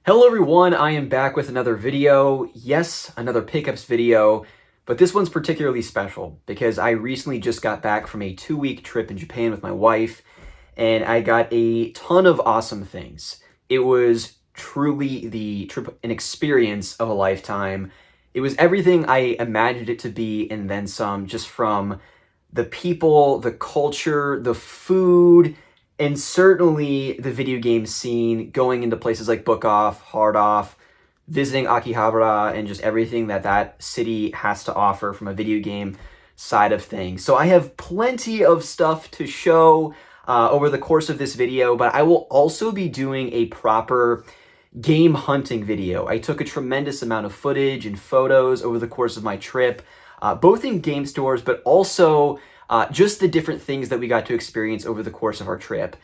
Hello everyone, I am back with another video. Yes, another pickups video, but this one's particularly special because I recently just got back from a 2-week trip in Japan with my wife, and I got a ton of awesome things. It was truly the trip, an experience of a lifetime. It was everything I imagined it to be and then some, just from the people, the culture, the food, and certainly the video game scene, going into places like Book Off, Hard Off, visiting Akihabara, and just everything that that city has to offer from a video game side of things. So I have plenty of stuff to show over the course of this video, but I will also be doing a proper game hunting video. I took a tremendous amount of footage and photos over the course of my trip, both in game stores, but also just the different things that we got to experience over the course of our trip.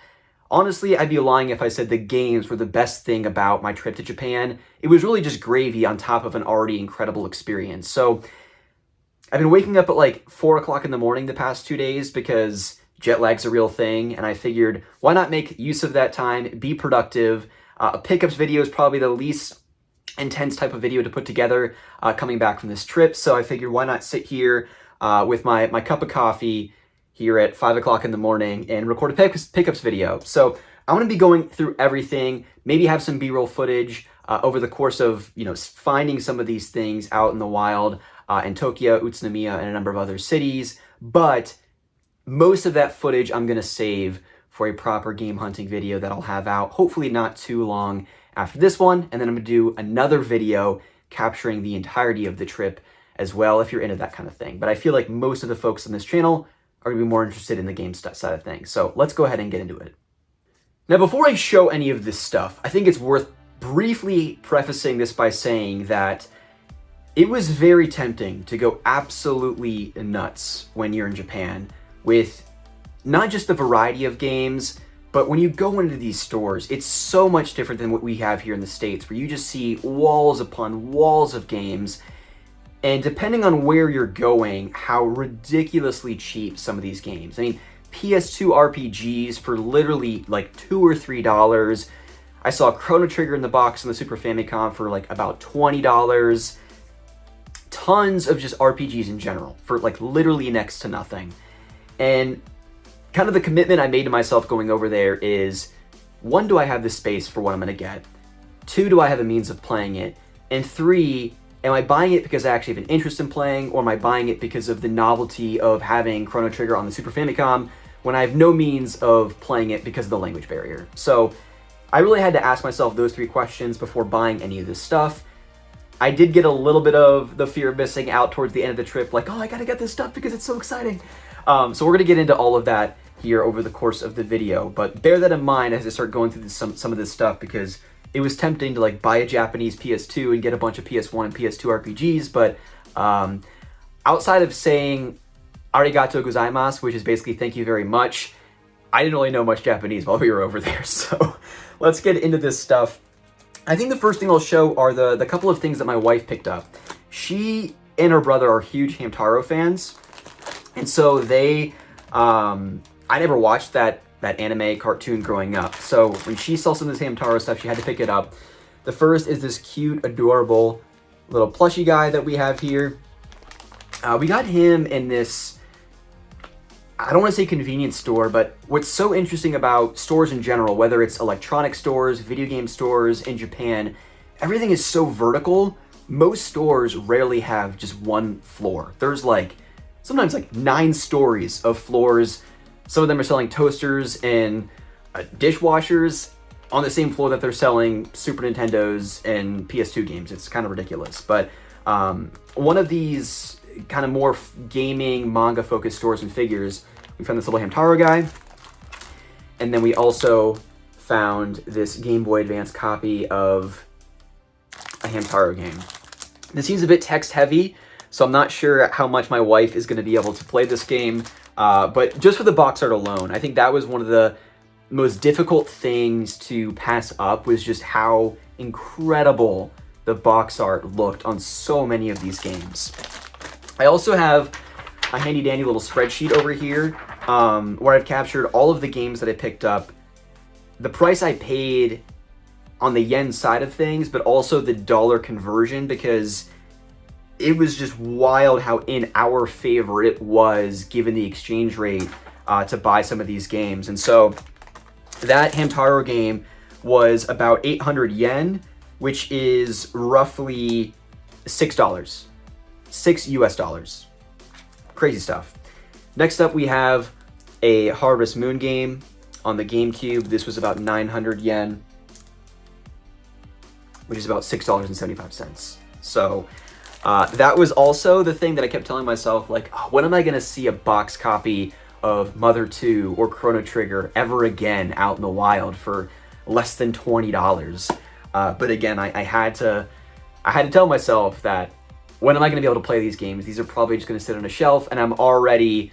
Honestly, I'd be lying if I said the games were the best thing about my trip to Japan. It was really just gravy on top of an already incredible experience. So I've been waking up at like 4 o'clock in the morning the past 2 days because jet lag's a real thing, and I figured why not make use of that time, be productive. A pickups video is probably the least intense type of video to put together coming back from this trip, so I figured why not sit here with my cup of coffee here at 5 o'clock in the morning and record a pickups video. So I want to be going through everything, maybe have some B-roll footage over the course of, finding some of these things out in the wild in Tokyo, Utsunomiya, and a number of other cities. But most of that footage I'm going to save for a proper game hunting video that I'll have out, hopefully not too long after this one. And then I'm going to do another video capturing the entirety of the trip as well, if you're into that kind of thing. But I feel like most of the folks on this channel are going to be more interested in the game side of things. So let's go ahead and get into it. Now, before I show any of this stuff, I think it's worth briefly prefacing this by saying that it was very tempting to go absolutely nuts when you're in Japan with not just the variety of games, but when you go into these stores, it's so much different than what we have here in the States, where you just see walls upon walls of games. And depending on where you're going, how ridiculously cheap some of these games. I mean, PS2 RPGs for literally like $2 or $3. I saw Chrono Trigger in the box on the Super Famicom for like about $20. Tons of just RPGs in general for like literally next to nothing. And kind of the commitment I made to myself going over there is, 1, do I have the space for what I'm going to get? 2, do I have a means of playing it? And 3, am I buying it because I actually have an interest in playing, or am I buying it because of the novelty of having Chrono Trigger on the Super Famicom when I have no means of playing it because of the language barrier? So I really had to ask myself those 3 questions before buying any of this stuff. I did get a little bit of the fear of missing out towards the end of the trip, like, oh, I gotta get this stuff because it's so exciting. So we're gonna get into all of that here over the course of the video, but bear that in mind as I start going through some of this stuff, because it was tempting to like buy a Japanese PS2 and get a bunch of PS1 and PS2 RPGs, but outside of saying arigatou gozaimasu, which is basically thank you very much, I didn't really know much Japanese while we were over there. So let's get into this stuff. I think the first thing I'll show are the couple of things that my wife picked up. She and her brother are huge Hamtaro fans, and so they, I never watched that anime cartoon growing up. So when she saw some of this Hamtaro stuff, she had to pick it up. The first is this cute, adorable little plushie guy that we have here. We got him in this, I don't want to say convenience store, but what's so interesting about stores in general, whether it's electronic stores, video game stores in Japan, everything is so vertical. Most stores rarely have just one floor. There's like, sometimes like 9 stories of floors. Some of them are selling toasters and dishwashers on the same floor that they're selling Super Nintendos and PS2 games. It's kind of ridiculous. But one of these kind of more gaming, manga-focused stores and figures, we found this little Hamtaro guy. And then we also found this Game Boy Advance copy of a Hamtaro game. This seems a bit text-heavy, so I'm not sure how much my wife is going to be able to play this game. But just for the box art alone, I think that was one of the most difficult things to pass up, was just how incredible the box art looked on so many of these games. I also have a handy dandy little spreadsheet over here where I've captured all of the games that I picked up, the price I paid, on the yen side of things, but also the dollar conversion, because it was just wild how in our favor it was given the exchange rate to buy some of these games. And so that Hamtaro game was about 800 yen, which is roughly $6. $6 US. Crazy stuff. Next up, we have a Harvest Moon game on the GameCube. This was about 900 yen, which is about $6.75. So that was also the thing that I kept telling myself, like, oh, when am I going to see a box copy of Mother 2 or Chrono Trigger ever again out in the wild for less than $20? But again, I had to tell myself that, when am I going to be able to play these games? These are probably just going to sit on a shelf, and I'm already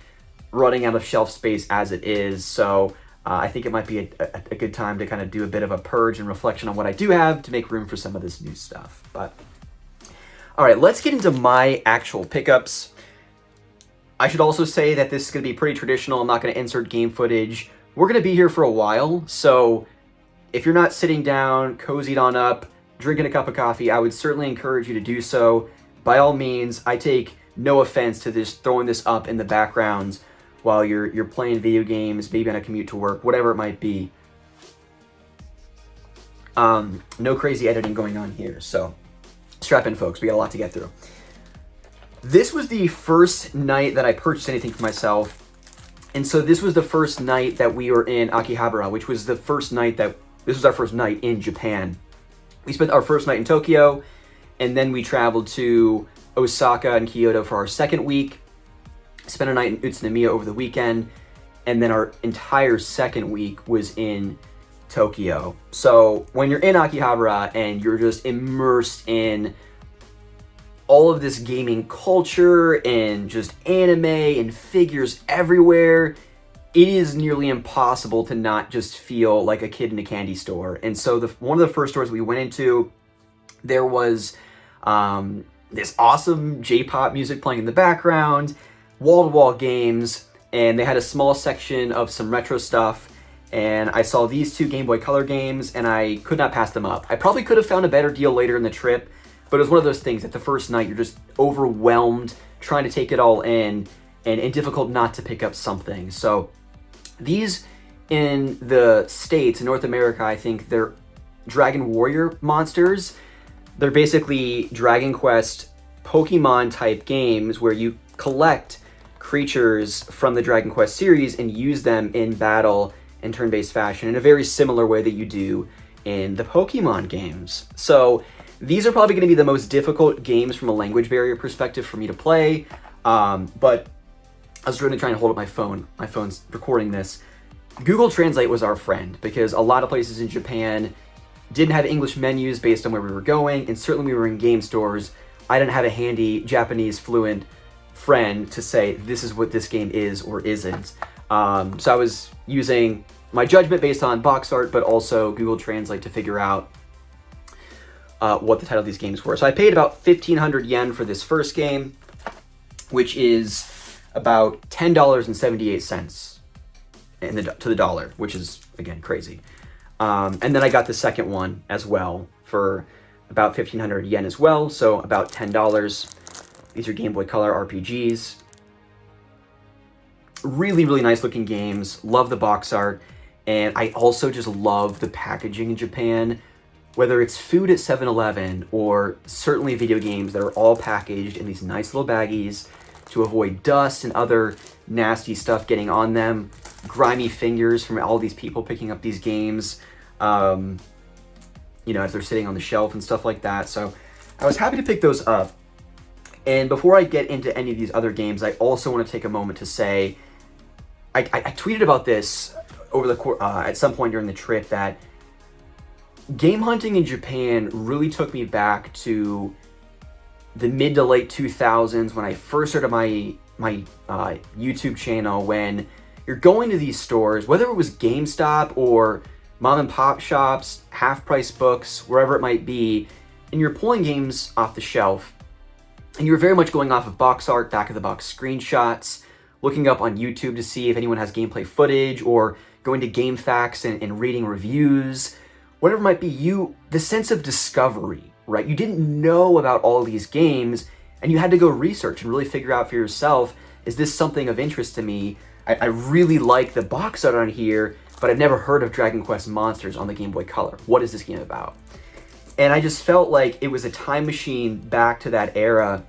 running out of shelf space as it is. So I think it might be a good time to kind of do a bit of a purge and reflection on what I do have to make room for some of this new stuff. But all right, let's get into my actual pickups. I should also say that this is going to be pretty traditional. I'm not going to insert game footage. We're going to be here for a while, so if you're not sitting down, cozied on up, drinking a cup of coffee, I would certainly encourage you to do so. By all means, I take no offense to this, throwing this up in the background while you're playing video games, maybe on a commute to work, whatever it might be. No crazy editing going on here, so strap in, folks. We got a lot to get through. This was the first night that I purchased anything for myself, and so this was the first night that we were in Akihabara, which was the first night that this was our first night in Japan. We spent our first night in Tokyo, and then we traveled to Osaka and Kyoto for our second week, spent a night in Utsunomiya over the weekend, and then our entire second week was in Tokyo. So when you're in Akihabara and you're just immersed in all of this gaming culture and just anime and figures everywhere, it is nearly impossible to not just feel like a kid in a candy store. And so one of the first stores we went into, there was this awesome J-pop music playing in the background, wall-to-wall games, and they had a small section of some retro stuff, and I saw these two Game Boy Color games, and I could not pass them up. I probably could have found a better deal later in the trip, but it was one of those things that the first night you're just overwhelmed trying to take it all in, and difficult not to pick up something. So these in the States, in North America, I think they're Dragon Warrior monsters. They're basically Dragon Quest Pokemon type games where you collect creatures from the Dragon Quest series and use them in battle in turn-based fashion in a very similar way that you do in the Pokemon games. So these are probably going to be the most difficult games from a language barrier perspective for me to play, but I was really trying to hold up my phone. My phone's recording this. Google Translate was our friend, because a lot of places in Japan didn't have English menus based on where we were going, and certainly we were in game stores. I didn't have a handy Japanese fluent friend to say, this is what this game is or isn't. So I was using my judgment based on box art, but also Google Translate to figure out what the title of these games were. So I paid about 1,500 yen for this first game, which is about $10.78 to the dollar, which is, again, crazy. And then I got the second one as well for about 1,500 yen as well, so about $10. These are Game Boy Color RPGs. Really, really nice looking games. Love the box art. And I also just love the packaging in Japan. Whether it's food at 7-Eleven or certainly video games that are all packaged in these nice little baggies to avoid dust and other nasty stuff getting on them. Grimy fingers from all these people picking up these games, you know, as they're sitting on the shelf and stuff like that. So I was happy to pick those up. And before I get into any of these other games, I also want to take a moment to say, I tweeted about this over the at some point during the trip, that game hunting in Japan really took me back to the mid to late 2000s when I first started my YouTube channel, when you're going to these stores, whether it was GameStop or mom and pop shops, half-price books, wherever it might be, and you're pulling games off the shelf, and you're very much going off of box art, back-of-the-box screenshots, looking up on YouTube to see if anyone has gameplay footage, or going to GameFAQs and reading reviews, whatever it might be, the sense of discovery, right? You didn't know about all these games, and you had to go research and really figure out for yourself, is this something of interest to me? I really like the box art on here, but I've never heard of Dragon Quest Monsters on the Game Boy Color. What is this game about? And I just felt like it was a time machine back to that era.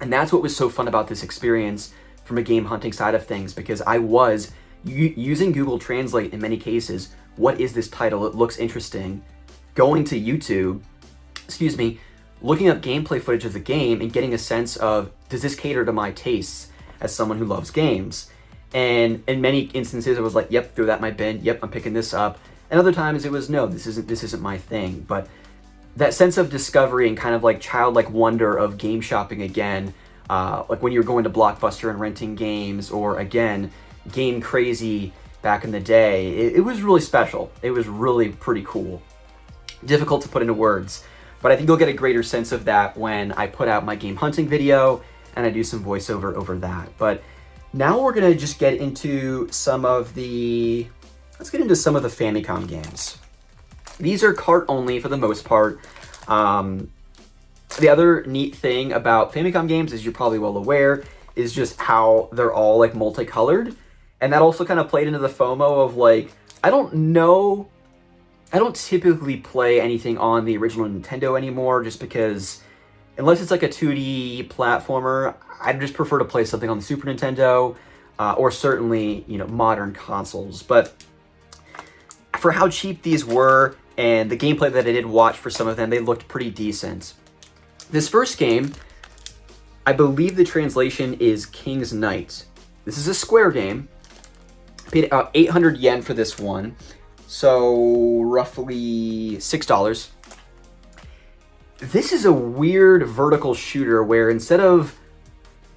And that's what was so fun about this experience from a game hunting side of things, because I was using Google Translate in many cases. What is this title? It looks interesting. Going to YouTube, looking up gameplay footage of the game and getting a sense of, does this cater to my tastes as someone who loves games? And in many instances, I was like, yep, throw that in my bin. Yep, I'm picking this up. And other times it was, no, this isn't my thing. But that sense of discovery and kind of like childlike wonder of game shopping again, like when you were going to Blockbuster and renting games, or again, Game Crazy back in the day, it was really special. It was really pretty cool. Difficult to put into words, but I think you'll get a greater sense of that when I put out my game hunting video and I do some voiceover over that. But now we're gonna just get into some of the Famicom games. These are cart only for the most part. The other neat thing about Famicom games, as you're probably well aware, is just how they're all like multicolored. And that also kind of played into the FOMO of like, I don't typically play anything on the original Nintendo anymore, just because unless it's like a 2D platformer, I'd just prefer to play something on the Super Nintendo, or certainly, modern consoles. But for how cheap these were and the gameplay that I did watch for some of them, they looked pretty decent. This first game, I believe the translation is King's Knight. This is a Square game. I paid about 800 yen for this one, so roughly $6. This is a weird vertical shooter where instead of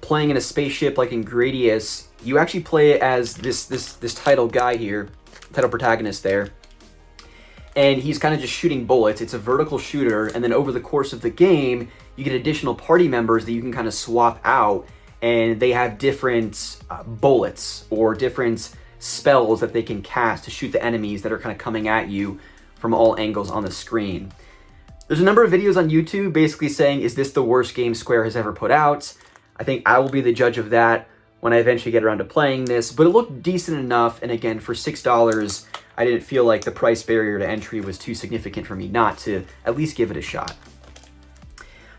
playing in a spaceship like in Gradius, you actually play as this title guy here, title protagonist there. And he's kind of just shooting bullets. It's a vertical shooter, and then over the course of the game, you get additional party members that you can kind of swap out, and they have different bullets or different spells that they can cast to shoot the enemies that are kind of coming at you from all angles on the screen. There's a number of videos on YouTube basically saying, is this the worst game Square has ever put out? I think I will be the judge of that when I eventually get around to playing this, but it looked decent enough, and again, for $6, I didn't feel like the price barrier to entry was too significant for me not to at least give it a shot.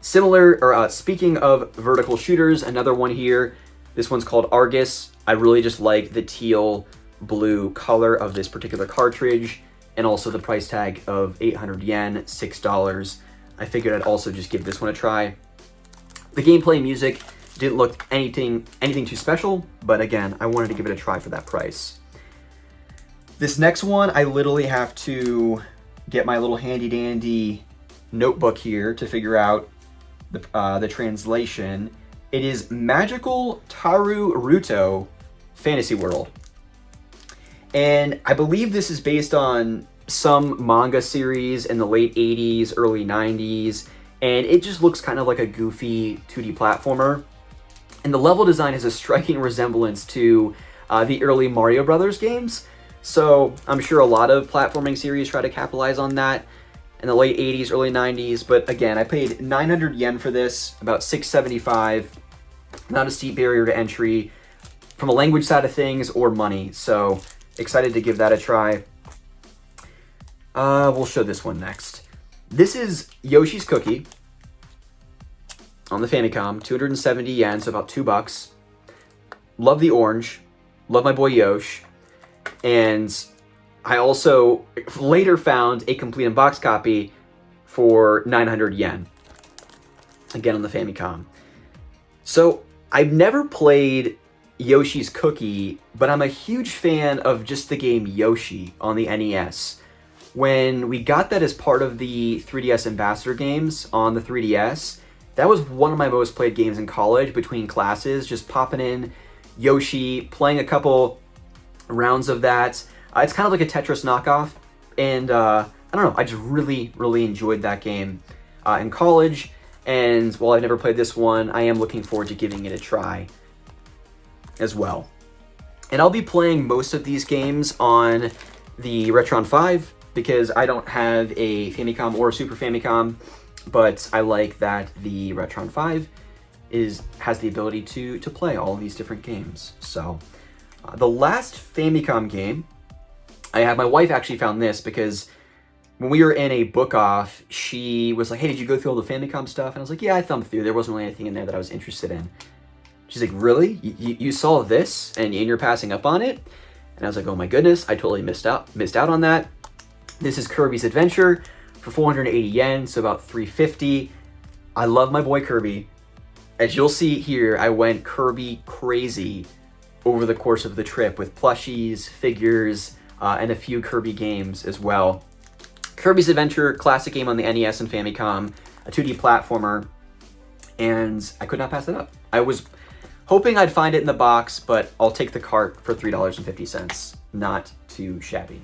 Speaking of vertical shooters, another one here. This one's called Argus. I really just like the teal blue color of this particular cartridge, and also the price tag of 800 yen, $6. I figured I'd also just give this one a try. The gameplay and music didn't look anything too special, but again, I wanted to give it a try for that price. This next one, I literally have to get my little handy dandy notebook here to figure out the translation. It is Magical Taru Ruto Fantasy World. And I believe this is based on some manga series in the late 80s, early 90s, and it just looks kind of like a goofy 2D platformer. And the level design has a striking resemblance to the early Mario Brothers games. So I'm sure a lot of platforming series try to capitalize on that in the late 80s, early 90s. But again, I paid 900 yen for this, about $675. Not a steep barrier to entry from a language side of things or money. So excited to give that a try. We'll show this one next. This is Yoshi's Cookie on the Famicom, 270 yen, so about $2. Love the orange. Love my boy Yosh. And I also later found a complete unboxed copy for 900 yen. Again on the Famicom. So I've never played Yoshi's Cookie, but I'm a huge fan of just the game Yoshi on the NES. When we got that as part of the 3DS Ambassador games on the 3DS, that was one of my most played games in college between classes, just popping in Yoshi, playing a couple rounds of that. It's kind of like a Tetris knockoff, and I don't know, I just really enjoyed that game in college, and while I've never played this one, I am looking forward to giving it a try as well. And I'll be playing most of these games on the Retron 5 because I don't have a Famicom or a Super Famicom, but I like that the Retron 5 has the ability to play all of these different games. So the last Famicom game, my wife actually found this because when we were in a book off, she was like, hey, did you go through all the Famicom stuff? And I was like, yeah, I thumbed through. There wasn't really anything in there that I was interested in. She's like, really? You saw this and you're passing up on it? And I was like, oh my goodness, I totally missed out on that. This is Kirby's Adventure for 480 yen, so about 350. I love my boy Kirby. As you'll see here, I went Kirby crazy over the course of the trip with plushies, figures, and a few Kirby games as well. Kirby's Adventure, classic game on the NES and Famicom, a 2D platformer, and I could not pass it up. I was hoping I'd find it in the box, but I'll take the cart for $3.50. Not too shabby.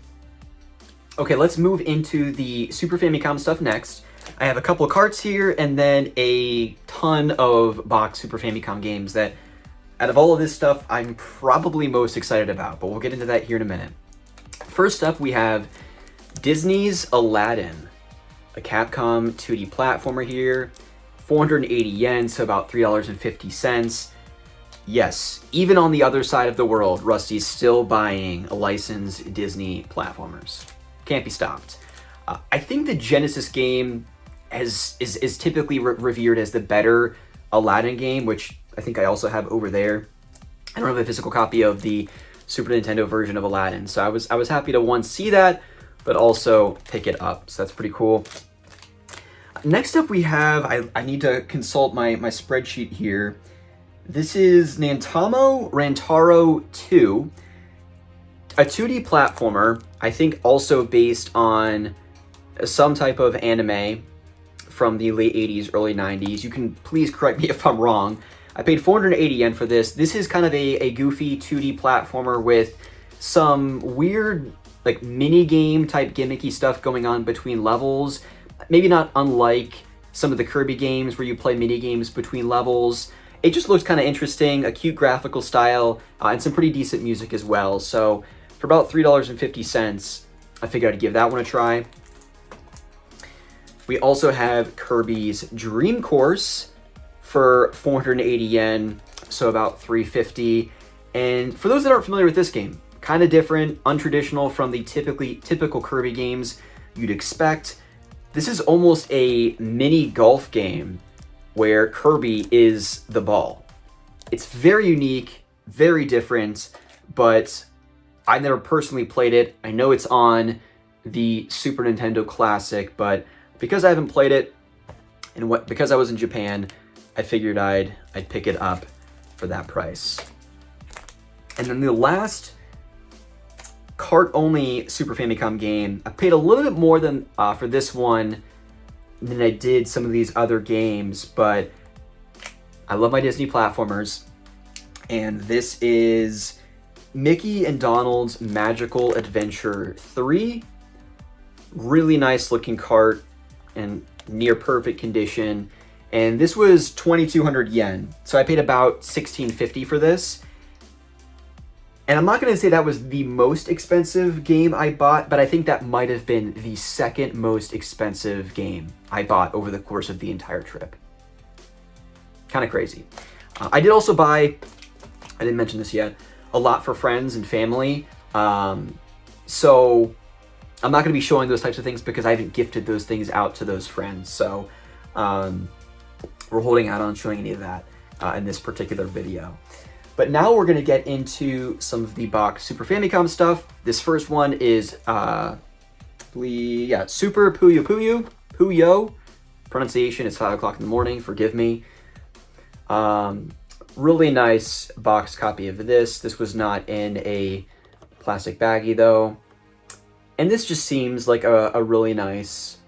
Okay, let's move into the Super Famicom stuff next. I have a couple of carts here, and then a ton of box Super Famicom games that, out of all of this stuff, I'm probably most excited about, but we'll get into that here in a minute. First up, we have Disney's Aladdin, a Capcom 2D platformer here, 480 yen, so about $3.50. Yes, even on the other side of the world, Rusty's still buying licensed Disney platformers. Can't be stopped. I think the Genesis game is typically revered as the better Aladdin game, which I think I also have over there. I don't have a physical copy of the Super Nintendo version of Aladdin, so I was happy to see that, but also pick it up. So that's pretty cool. Next up, we have I need to consult my spreadsheet here. This is Nantamo Rantaro 2, a 2D platformer, I think also based on some type of anime from the late 80s, early 90s. You can please correct me if I'm wrong. I paid 480 yen for this. This is kind of a goofy 2D platformer with some weird like mini game type gimmicky stuff going on between levels. Maybe not unlike some of the Kirby games where you play mini games between levels. It just looks kind of interesting, a cute graphical style, and some pretty decent music as well. So for about $3.50, I figured I'd give that one a try. We also have Kirby's Dream Course for 480 yen, so about $3.50. And for those that aren't familiar with this game, kind of different, untraditional from the typical Kirby games you'd expect. This is almost a mini golf game where Kirby is the ball. It's very unique, very different, but I've never personally played it. I know it's on the Super Nintendo Classic, but because I haven't played it, and because I was in Japan, I figured I'd pick it up for that price. And then the last cart-only Super Famicom game, I paid a little bit more than for this one than I did some of these other games, but I love my Disney platformers, and this is Mickey and Donald's Magical Adventure 3. Really nice looking cart and near perfect condition, and this was 2,200 yen, so I paid about 1,650 for this. And I'm not going to say that was the most expensive game I bought, but I think that might have been the second most expensive game I bought over the course of the entire trip. Kind of crazy. I did also buy, I didn't mention this yet, a lot for friends and family. So I'm not going to be showing those types of things because I haven't gifted those things out to those friends. So we're holding out on showing any of that in this particular video. But now we're going to get into some of the box Super Famicom stuff. This first one is, Super Puyo. Pronunciation is 5 o'clock in the morning, forgive me. Really nice box copy of this. This was not in a plastic baggie though. And this just seems like a really nice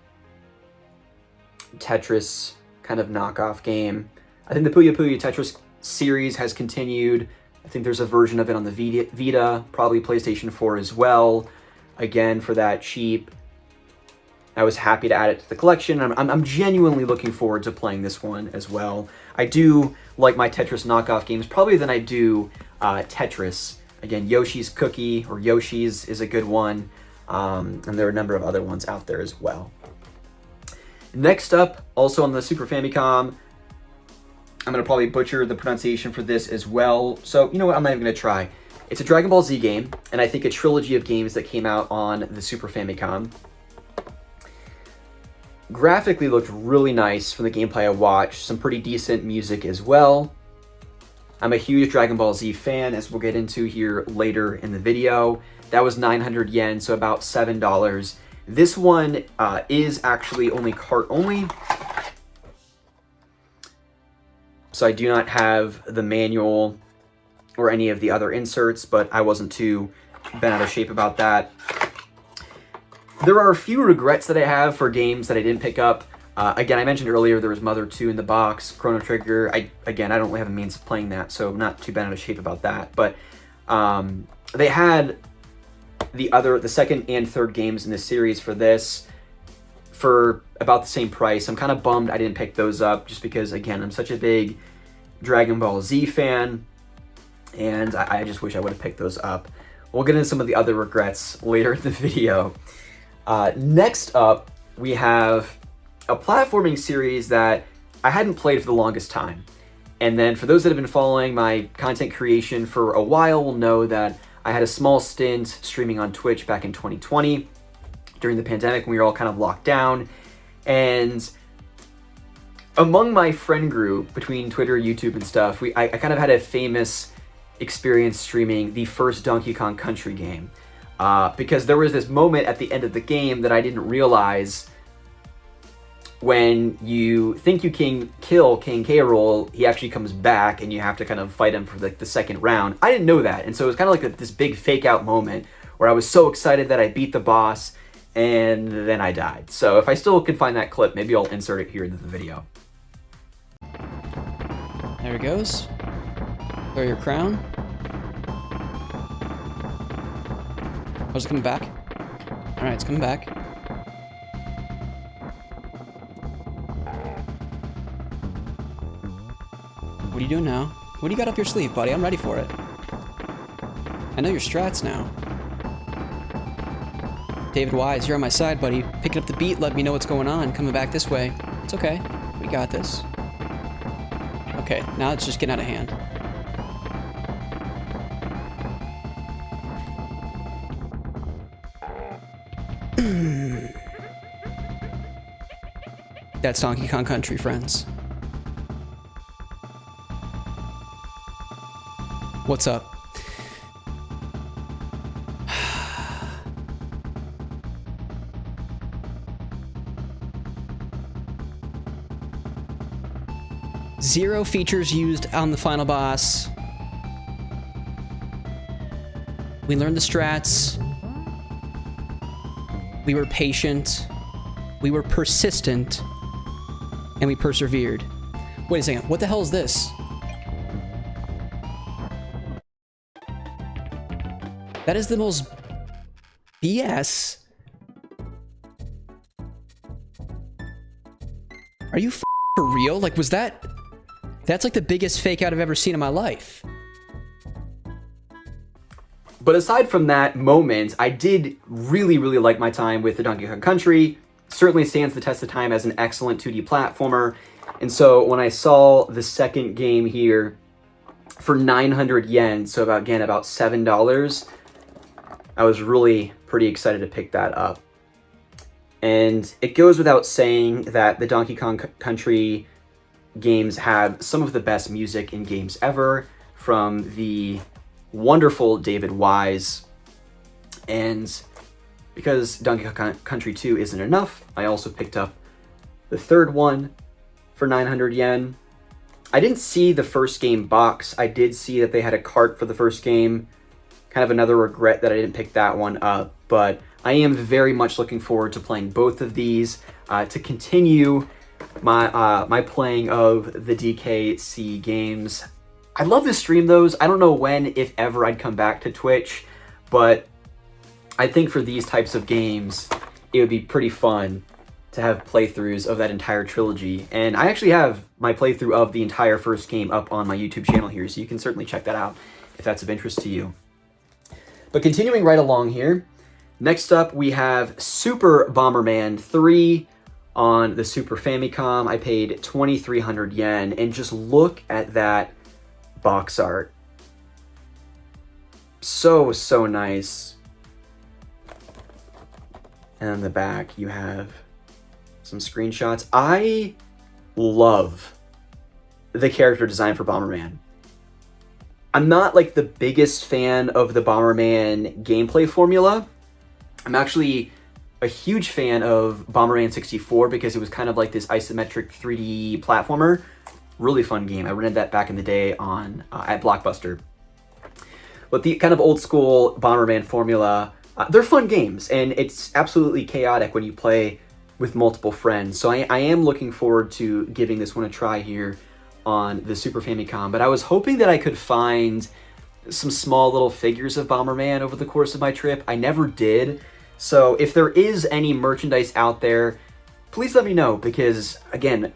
Tetris kind of knockoff game. I think the Puyo Puyo Tetris series has continued. I think there's a version of it on the Vita, probably PlayStation 4 as well. Again, for that cheap. I was happy to add it to the collection. I'm genuinely looking forward to playing this one as well. I do like my Tetris knockoff games probably than I do Tetris. Again, Yoshi's Cookie or Yoshi's is a good one. and there are a number of other ones out there as well. Next up, also on the Super Famicom, I'm going to probably butcher the pronunciation for this as well, so you know what, I'm not even going to try. It's a Dragon Ball Z game, and I think a trilogy of games that came out on the Super Famicom. Graphically looked really nice from the gameplay I watched, some pretty decent music as well. I'm a huge Dragon Ball Z fan, as we'll get into here later in the video. That was 900 yen, so about $7. This one is actually only cart only. So I do not have the manual or any of the other inserts, but I wasn't too bent out of shape about that. There are a few regrets that I have for games that I didn't pick up. Again, I mentioned earlier there was Mother 2 in the box, Chrono Trigger. I don't really have a means of playing that, so I'm not too bent out of shape about that. But they had the second and third games in the series for this for about the same price. I'm kind of bummed I didn't pick those up just because, again, I'm such a big Dragon Ball Z fan, and I just wish I would have picked those up. We'll get into some of the other regrets later in the video. Next up, we have a platforming series that I hadn't played for the longest time. And then for those that have been following my content creation for a while will know that I had a small stint streaming on Twitch back in 2020 during the pandemic when we were all kind of locked down. And among my friend group, between Twitter, YouTube, and stuff, I kind of had a famous experience streaming the first Donkey Kong Country game. Because there was this moment at the end of the game that I didn't realize. When you think you can kill King K. Rool, he actually comes back and you have to kind of fight him for the second round. I didn't know that, and so it was kind of like this big fake out moment where I was so excited that I beat the boss, and then I died. So if I still can find that clip, maybe I'll insert it here into the video. There it goes. Wear your crown. Oh, is it coming back? Alright, it's coming back. What are you doing now? What do you got up your sleeve, buddy? I'm ready for it. I know your strats now. David Wise, you're on my side, buddy. Picking up the beat, let me know what's going on. Coming back this way. It's okay. We got this. Okay, now it's just getting out of hand. That's Donkey Kong Country, friends. What's up? Zero features used on the final boss. We learned the strats. We were patient. We were persistent. And we persevered. Wait a second, what the hell is this? That is the most BS. Are you for real? Like, was that... That's like the biggest fake out I've ever seen in my life. But aside from that moment, I did really like my time with the Donkey Kong Country. Certainly stands the test of time as an excellent 2D platformer. And so when I saw the second game here for 900 yen, so about $7, I was really pretty excited to pick that up. And it goes without saying that the Donkey Kong Country games have some of the best music in games ever, from the wonderful David Wise. And because Donkey Kong Country 2 isn't enough, I also picked up the third one for 900 yen. I didn't see the first game box. I did see that they had a cart for the first game. Kind of another regret that I didn't pick that one up, but I am very much looking forward to playing both of these to continue my playing of the DKC games. I love to stream those. I don't know when, if ever, I'd come back to Twitch, but I think for these types of games, it would be pretty fun to have playthroughs of that entire trilogy. And I actually have my playthrough of the entire first game up on my YouTube channel here, so you can certainly check that out if that's of interest to you. But continuing right along here, Next up, we have Super Bomberman 3 on the Super Famicom. I paid 2,300 yen, and just look at that box art. So, so nice. And on the back, you have some screenshots. I love the character design for Bomberman. I'm not like the biggest fan of the Bomberman gameplay formula. I'm actually a huge fan of Bomberman 64 because it was kind of like this isometric 3D platformer. Really fun game. I rented that back in the day on at Blockbuster. But the kind of old school Bomberman formula, they're fun games, and it's absolutely chaotic when you play with multiple friends. So I am looking forward to giving this one a try here on the Super Famicom. But I was hoping that I could find some small little figures of Bomberman over the course of my trip. I never did. So if there is any merchandise out there, please let me know, because again,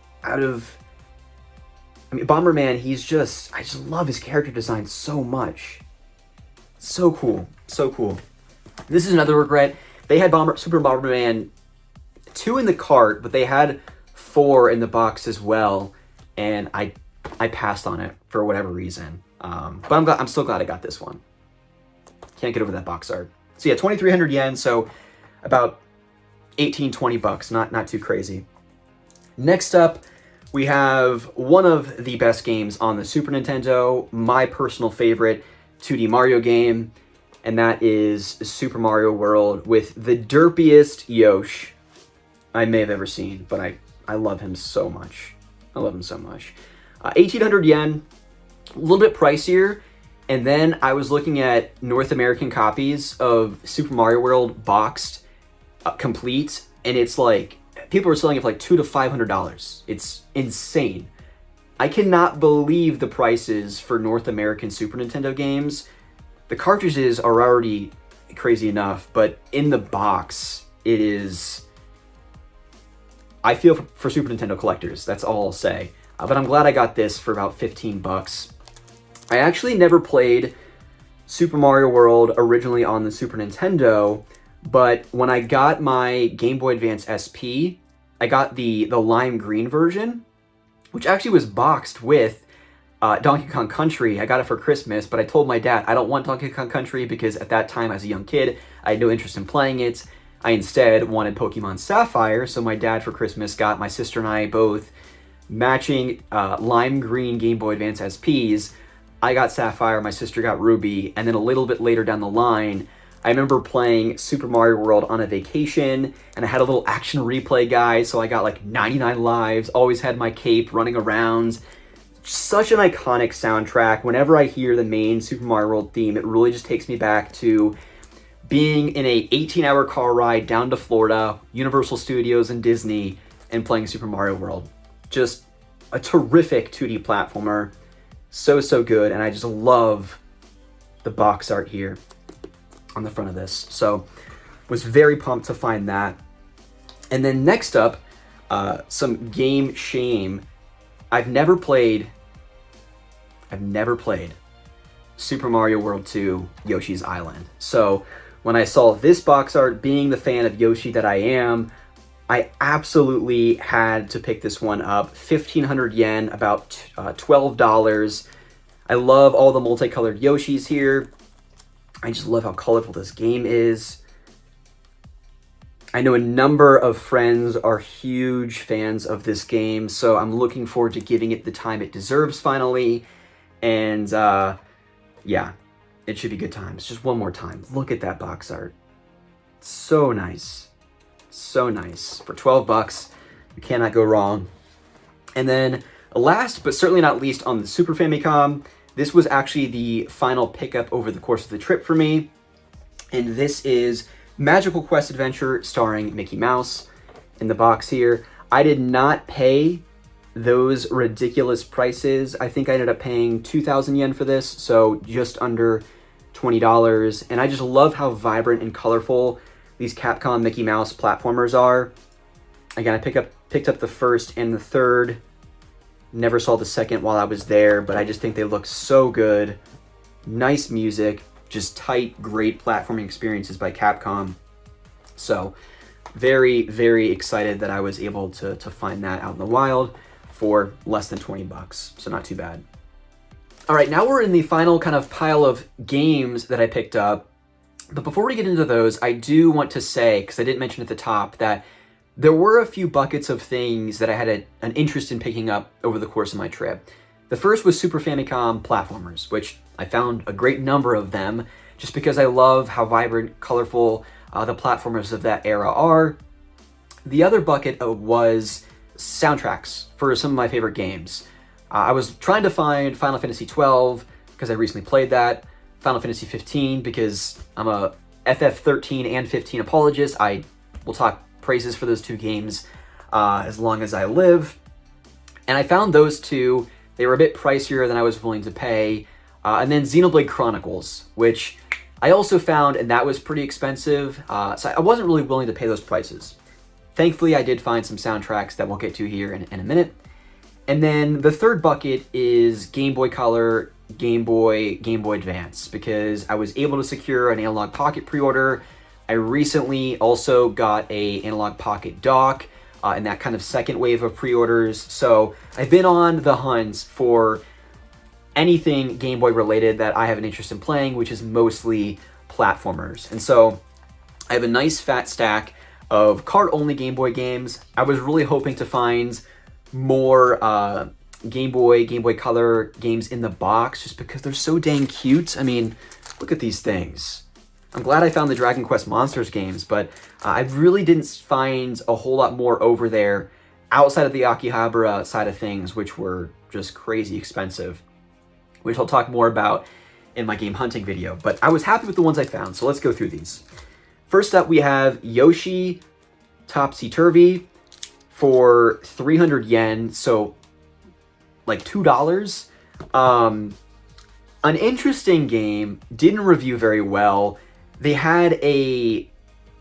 Bomberman, I just love his character design so much. So cool, so cool. This is another regret. They had Super Bomberman 2 in the cart, but they had 4 in the box as well, and I passed on it for whatever reason. But I'm still glad I got this one. Can't get over that box art. So yeah, 2,300 yen, so about 18, 20 bucks, not too crazy. Next up, we have one of the best games on the Super Nintendo, my personal favorite 2D Mario game, and that is Super Mario World with the derpiest Yosh I may have ever seen, but I love him so much. I love him so much. 1,800 yen, a little bit pricier, and then I was looking at North American copies of Super Mario World boxed, complete, and it's like, people are selling it for like $200 to $500. It's insane. I cannot believe the prices for North American Super Nintendo games. The cartridges are already crazy enough, but in the box, it is... I feel for Super Nintendo collectors, that's all I'll say. But I'm glad I got this for about 15 bucks. I actually never played Super Mario World originally on the Super Nintendo, but when I got my Game Boy Advance SP, I got the lime green version, which actually was boxed with Donkey Kong Country. I got it for Christmas, but I told my dad I don't want Donkey Kong Country because at that time, as a young kid, I had no interest in playing it. I instead wanted Pokemon Sapphire, so my dad for Christmas got my sister and I both matching lime green Game Boy Advance SPs. I got Sapphire, my sister got Ruby, and then a little bit later down the line, I remember playing Super Mario World on a vacation, and I had a little action replay guide, so I got like 99 lives, always had my cape running around. Such an iconic soundtrack. Whenever I hear the main Super Mario World theme, it really just takes me back to being in a 18-hour car ride down to Florida, Universal Studios and Disney, and playing Super Mario World. Just a terrific 2D platformer. So, so good, and I just love the box art here on the front of this. So, was very pumped to find that. And then next up, some game shame. I've never played Super Mario World 2 Yoshi's Island. So when I saw this box art, being the fan of Yoshi that I am, I absolutely had to pick this one up. 1,500 yen, about $12. I love all the multicolored Yoshis here. I just love how colorful this game is. I know a number of friends are huge fans of this game, so I'm looking forward to giving it the time it deserves finally. And yeah, it should be good times. Just one more time. Look at that box art. So nice. So nice. For 12 bucks, you cannot go wrong. And then last, but certainly not least on the Super Famicom, this was actually the final pickup over the course of the trip for me. And this is Magical Quest Adventure starring Mickey Mouse in the box here. I did not pay those ridiculous prices. I think I ended up paying 2,000 yen for this, so just under $20. And I just love how vibrant and colorful these Capcom Mickey Mouse platformers are. Again, I picked up the first and the third. Never saw the second while I was there, but I just think they look so good. Nice music, just tight, great platforming experiences by Capcom. So very, very excited that I was able to find that out in the wild for less than 20 bucks. So not too bad. All right, now we're in the final kind of pile of games that I picked up. But before we get into those, I do want to say, because I didn't mention at the top, that there were a few buckets of things that I had an interest in picking up over the course of my trip. The first was Super Famicom platformers, which I found a great number of them just because I love how vibrant, colorful the platformers of that era are. The other bucket was soundtracks for some of my favorite games. I was trying to find Final Fantasy XII because I recently played that, Final Fantasy 15 because I'm a FF13 and 15 apologist. I will talk praises for those two games as long as I live. And I found those two. They were a bit pricier than I was willing to pay. And then Xenoblade Chronicles, which I also found, and that was pretty expensive. So I wasn't really willing to pay those prices. Thankfully, I did find some soundtracks that we'll get to here in a minute. And then the third bucket is Game Boy Color, Game Boy Advance, because I was able to secure an Analog Pocket pre-order. I recently also got a Analog Pocket dock in that kind of second wave of pre-orders. So I've been on the hunt for anything Game Boy related that I have an interest in playing, which is mostly platformers. And so I have a nice fat stack of card-only Game Boy games. I was really hoping to find more Game Boy Color games in the box just because they're so dang cute. I mean, look at these things. I'm glad I found the Dragon Quest Monsters games, but I really didn't find a whole lot more over there outside of the Akihabara side of things, which were just crazy expensive, which I'll talk more about in my game hunting video. But I was happy with the ones I found, so let's go through these. First up, we have Yoshi Topsy Turvy for 300 yen, so like $2. An interesting game, didn't review very well. They had a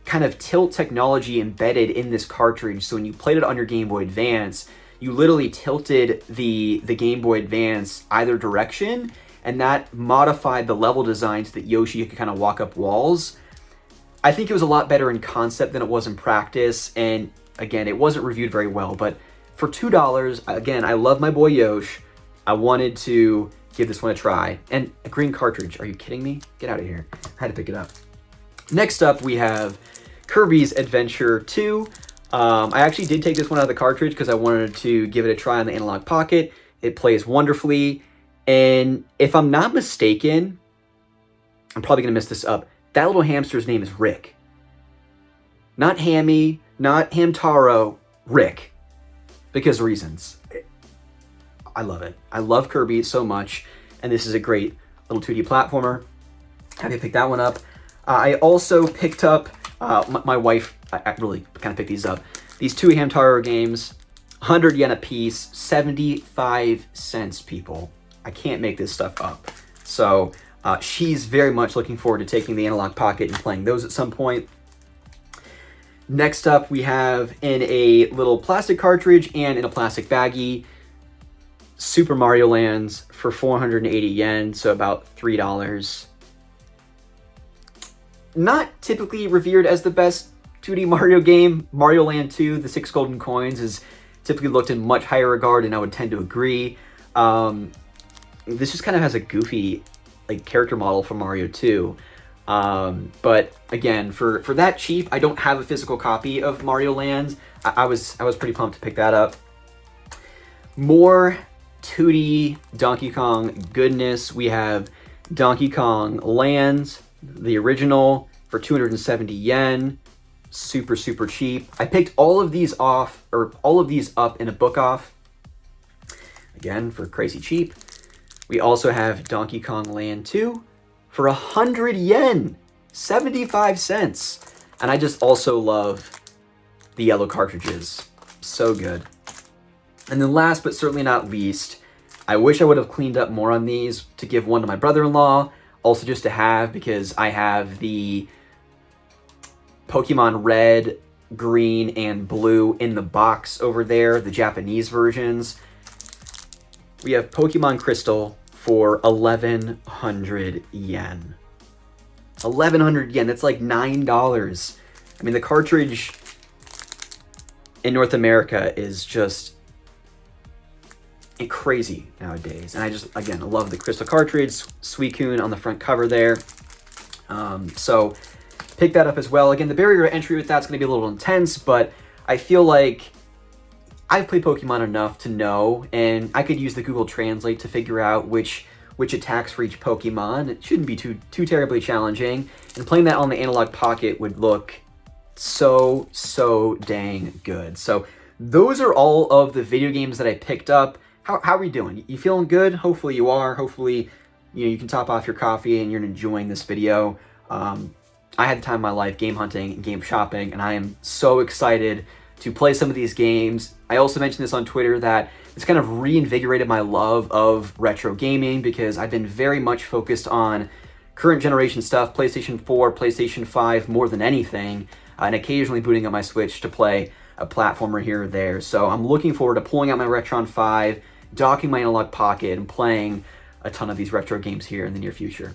kind of tilt technology embedded in this cartridge, so when you played it on your Game Boy Advance, you literally tilted the Game Boy Advance either direction, and that modified the level design so that Yoshi could kind of walk up walls. I think it was a lot better in concept than it was in practice, and again, it wasn't reviewed very well, but for $2, again, I love my boy Yosh. I wanted to give this one a try. And a green cartridge, are you kidding me? Get out of here. I had to pick it up. Next up, we have Kirby's Adventure 2. I actually did take this one out of the cartridge because I wanted to give it a try on the Analog Pocket. It plays wonderfully. And if I'm not mistaken, I'm probably going to mess this up. That little hamster's name is Rick. Not Hammy, not Hamtaro, Rick. Because reasons. I love it. I love Kirby so much, and this is a great little 2D platformer. Happy to pick that one up. I also picked up, my wife, I really kind of picked these up. These two Hamtaro games, 100 yen a piece, 75 cents, people. I can't make this stuff up. So she's very much looking forward to taking the Analog Pocket and playing those at some point. Next up, we have in a little plastic cartridge and in a plastic baggie, Super Mario Lands for 480 yen, so about $3. Not typically revered as the best 2D Mario game. Mario Land 2, the 6 golden coins, is typically looked in much higher regard, and I would tend to agree. This just kind of has a goofy character model for Mario 2. But again, for that cheap, I don't have a physical copy of Mario Land. I was pretty pumped to pick that up. More 2D Donkey Kong goodness. We have Donkey Kong Land, the original, for 270 yen. Super, super cheap. I picked all of these up in a book off. Again, for crazy cheap. We also have Donkey Kong Land 2 for 100 yen, 75 cents. And I just also love the yellow cartridges. So good. And then last but certainly not least, I wish I would have cleaned up more on these to give one to my brother-in-law, also just to have, because I have the Pokemon Red, Green, and Blue in the box over there, the Japanese versions. We have Pokemon Crystal for 1,100 yen. 1,100 yen, that's like $9. I mean, the cartridge in North America is just crazy nowadays. And I just, again, love the crystal cartridge, Suicune on the front cover there. So pick that up as well. Again, the barrier to entry with that's going to be a little intense, but I feel like I've played Pokemon enough to know, and I could use the Google Translate to figure out which attacks for each Pokemon. It shouldn't be too terribly challenging, and playing that on the Analog Pocket would look so dang good. So those are all of the video games that I picked up. How are we doing? You feeling good? Hopefully you are. Hopefully you can top off your coffee and you're enjoying this video. I had the time of my life game hunting and game shopping, and I am so excited to play some of these games. I also mentioned this on Twitter that it's kind of reinvigorated my love of retro gaming, because I've been very much focused on current generation stuff, PlayStation 4, PlayStation 5 more than anything, and occasionally booting up my Switch to play a platformer here or there. So I'm looking forward to pulling out my Retron 5, docking my Analog Pocket, and playing a ton of these retro games here in the near future.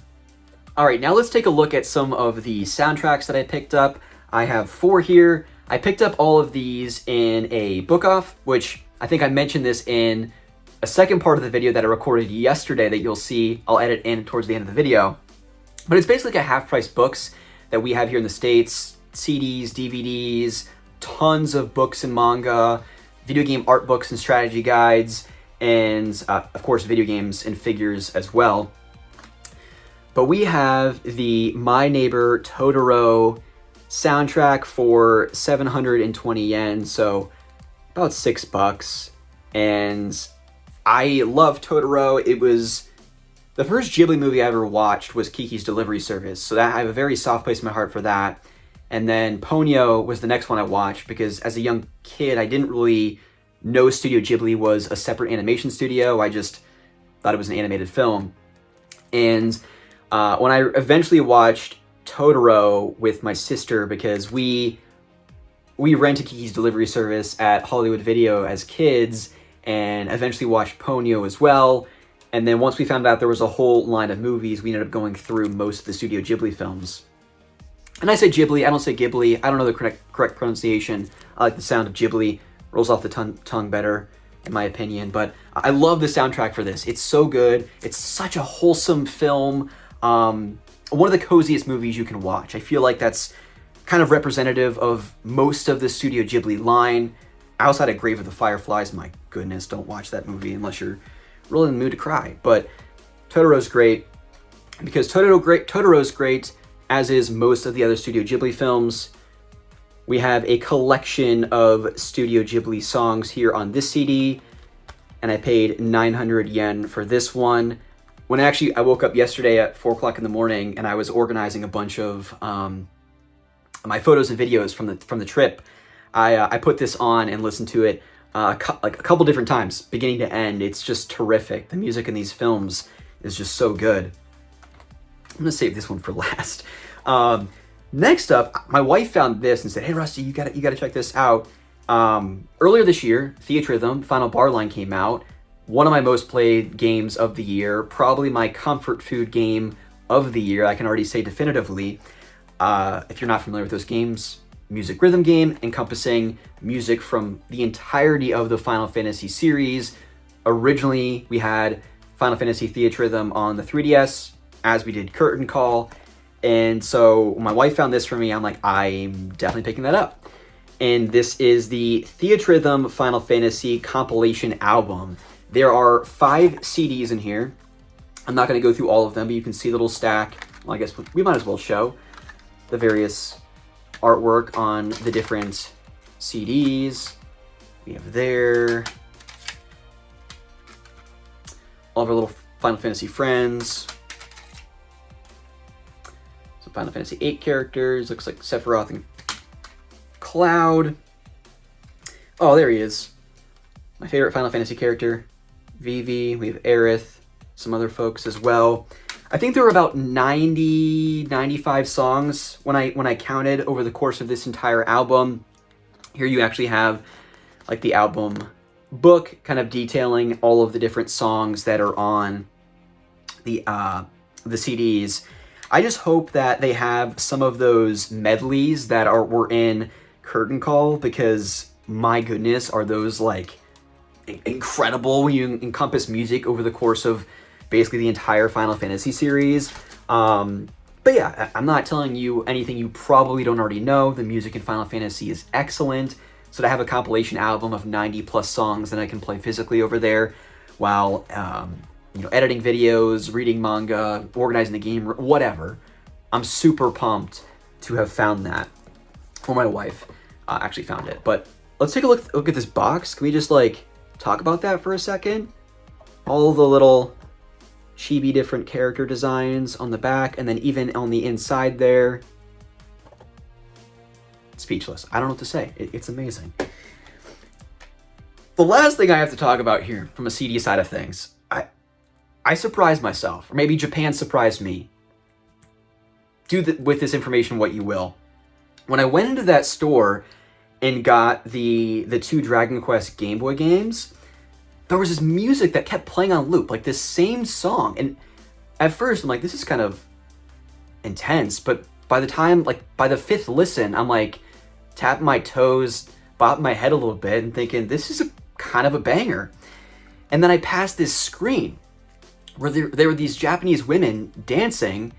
All right, now let's take a look at some of the soundtracks that I picked up. I have 4 here. I picked up all of these in a book-off, which I think I mentioned this in a second part of the video that I recorded yesterday that you'll see. I'll edit in towards the end of the video. But it's basically like a half-price books that we have here in the States, CDs, DVDs, tons of books and manga, video game art books and strategy guides, and of course video games and figures as well. But we have the My Neighbor Totoro soundtrack for 720 yen, so about $6. And I love Totoro. It was the first Ghibli movie I ever watched was Kiki's Delivery Service, so that I have a very soft place in my heart for that. And then Ponyo was the next one I watched, because as a young kid I didn't really know Studio Ghibli was a separate animation studio. I just thought it was an animated film. And when I eventually watched Totoro with my sister, because we rented Kiki's Delivery Service at Hollywood Video as kids, and eventually watched Ponyo as well. And then once we found out there was a whole line of movies, we ended up going through most of the Studio Ghibli films. And I say Ghibli, I don't say Ghibli. I don't know the correct pronunciation. I like the sound of Ghibli. Rolls off the tongue better, in my opinion. But I love the soundtrack for this. It's so good. It's such a wholesome film. One of the coziest movies you can watch. I feel like that's kind of representative of most of the Studio Ghibli line. Outside of Grave of the Fireflies, my goodness, don't watch that movie unless you're really in the mood to cry. But Totoro's great, because Totoro's great, as is most of the other Studio Ghibli films. We have a collection of Studio Ghibli songs here on this CD, and I paid 900 yen for this one. When I woke up yesterday at 4 o'clock in the morning, and I was organizing a bunch of my photos and videos from the trip, I put this on and listened to it a couple different times, beginning to end. It's just terrific. The music in these films is just so good. I'm gonna save this one for last. Next up, my wife found this and said, "Hey Rusty, you gotta check this out." Earlier this year, Theatrhythm Final Bar Line came out. One of my most played games of the year, probably my comfort food game of the year, I can already say definitively. If you're not familiar with those games, music rhythm game encompassing music from the entirety of the Final Fantasy series. Originally, we had Final Fantasy Theatrhythm on the 3DS, as we did Curtain Call. And so when my wife found this for me, I'm like, I'm definitely picking that up. And this is the Theatrhythm Final Fantasy compilation album. There are 5 CDs in here. I'm not going to go through all of them, but you can see the little stack. Well, I guess we might as well show the various artwork on the different CDs. We have there all of our little Final Fantasy friends. Some Final Fantasy VIII characters. Looks like Sephiroth and Cloud. Oh, there he is. My favorite Final Fantasy character, Vivi. We have Aerith, some other folks as well. I think there were about 95 songs when I counted over the course of this entire album. Here you actually have like the album book kind of detailing all of the different songs that are on the CDs. I just hope that they have some of those medleys that were in Curtain Call, because my goodness, are those like incredible when you encompass music over the course of basically the entire Final Fantasy series. But yeah, I'm not telling you anything you probably don't already know. The music in Final Fantasy is excellent. So to have a compilation album of 90 plus songs that I can play physically over there while editing videos, reading manga, organizing the game, whatever, I'm super pumped to have found that. Or my wife actually found it. But let's take a look at this box. Can we just like talk about that for a second? All the little chibi different character designs on the back, and then even on the inside there. Speechless. I don't know what to say. It's amazing. The last thing I have to talk about here from a CD side of things, I surprised myself, or maybe Japan surprised me. Do with this information what you will. When I went into that store and got the 2 Dragon Quest Game Boy games, there was this music that kept playing on loop, like this same song. And at first I'm like, this is kind of intense, but by the time, like by the 5th listen, I'm like tapping my toes, bobbing my head a little bit and thinking, this is kind of a banger. And then I passed this screen where there were these Japanese women dancing,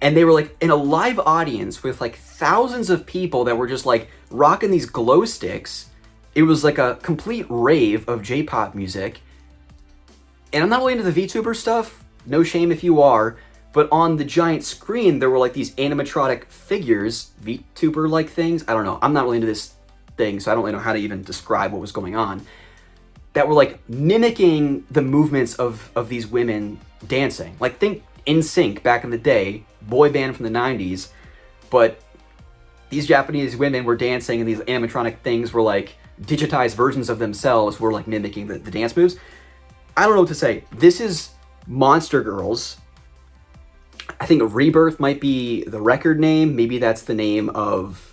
and they were like in a live audience with like thousands of people that were just like rocking these glow sticks. It was like a complete rave of J-pop music. And I'm not really into the VTuber stuff, no shame if you are, but on the giant screen there were like these animatronic figures, VTuber-like things. I don't know, I'm not really into this thing, so I don't really know how to even describe what was going on, that were like mimicking the movements of these women dancing. Like think NSYNC back in the day, boy band from the 90s, but these Japanese women were dancing and these animatronic things were like digitized versions of themselves, were like mimicking the dance moves. I don't know what to say. This is Monster Girls. I think Rebirth might be the record name. Maybe that's the name of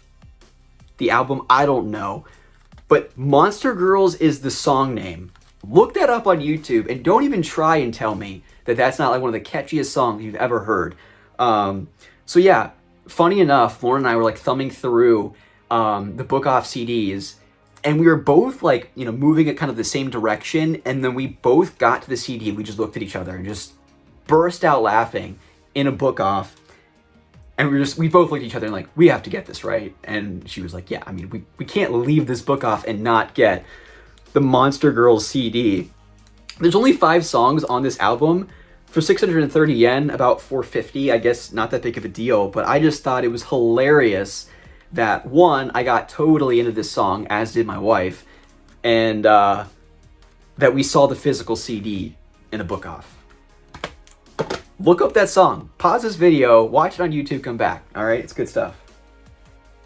the album. I don't know. But Monster Girls is the song name. Look that up on YouTube and don't even try and tell me that that's not like one of the catchiest songs you've ever heard. So yeah, funny enough, Lauren and I were like thumbing through the Book Off CDs, and we were both like, moving at kind of the same direction, and then we both got to the CD, we just looked at each other and just burst out laughing in a Book Off. And we both looked at each other and like, we have to get this, right? And she was like, yeah, I mean, we can't leave this Book Off and not get the Monster Girls CD. There's only 5 songs on this album for 630 yen, about 450, I guess not that big of a deal, but I just thought it was hilarious that, one, I got totally into this song, as did my wife, and that we saw the physical CD in a Book Off. Look up that song, pause this video, watch it on YouTube, come back, all right? It's good stuff.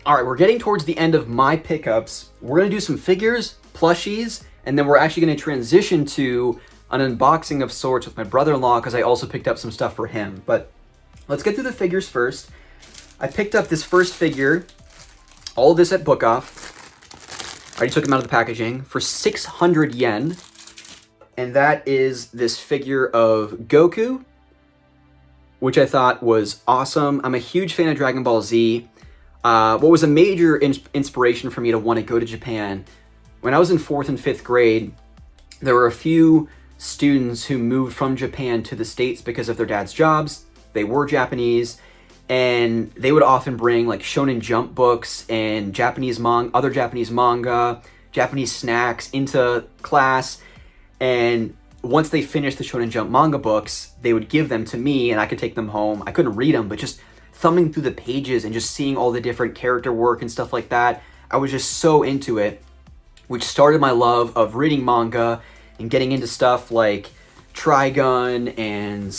All right, we're getting towards the end of my pickups. We're gonna do some figures, plushies, and then we're actually gonna transition to an unboxing of sorts with my brother-in-law, because I also picked up some stuff for him. But let's get through the figures first. I picked up this first figure, all of this at Book Off. I already took him out of the packaging, for 600 yen. And that is this figure of Goku, which I thought was awesome. I'm a huge fan of Dragon Ball Z. What was a major inspiration for me to want to go to Japan, when I was in 4th and 5th grade, there were a few students who moved from Japan to the States because of their dad's jobs. They were Japanese, and they would often bring like Shonen Jump books and other Japanese manga, Japanese snacks into class. And once they finished the Shonen Jump manga books, they would give them to me and I could take them home. I couldn't read them, but just thumbing through the pages and just seeing all the different character work and stuff like that, I was just so into it, which started my love of reading manga and getting into stuff like Trigun and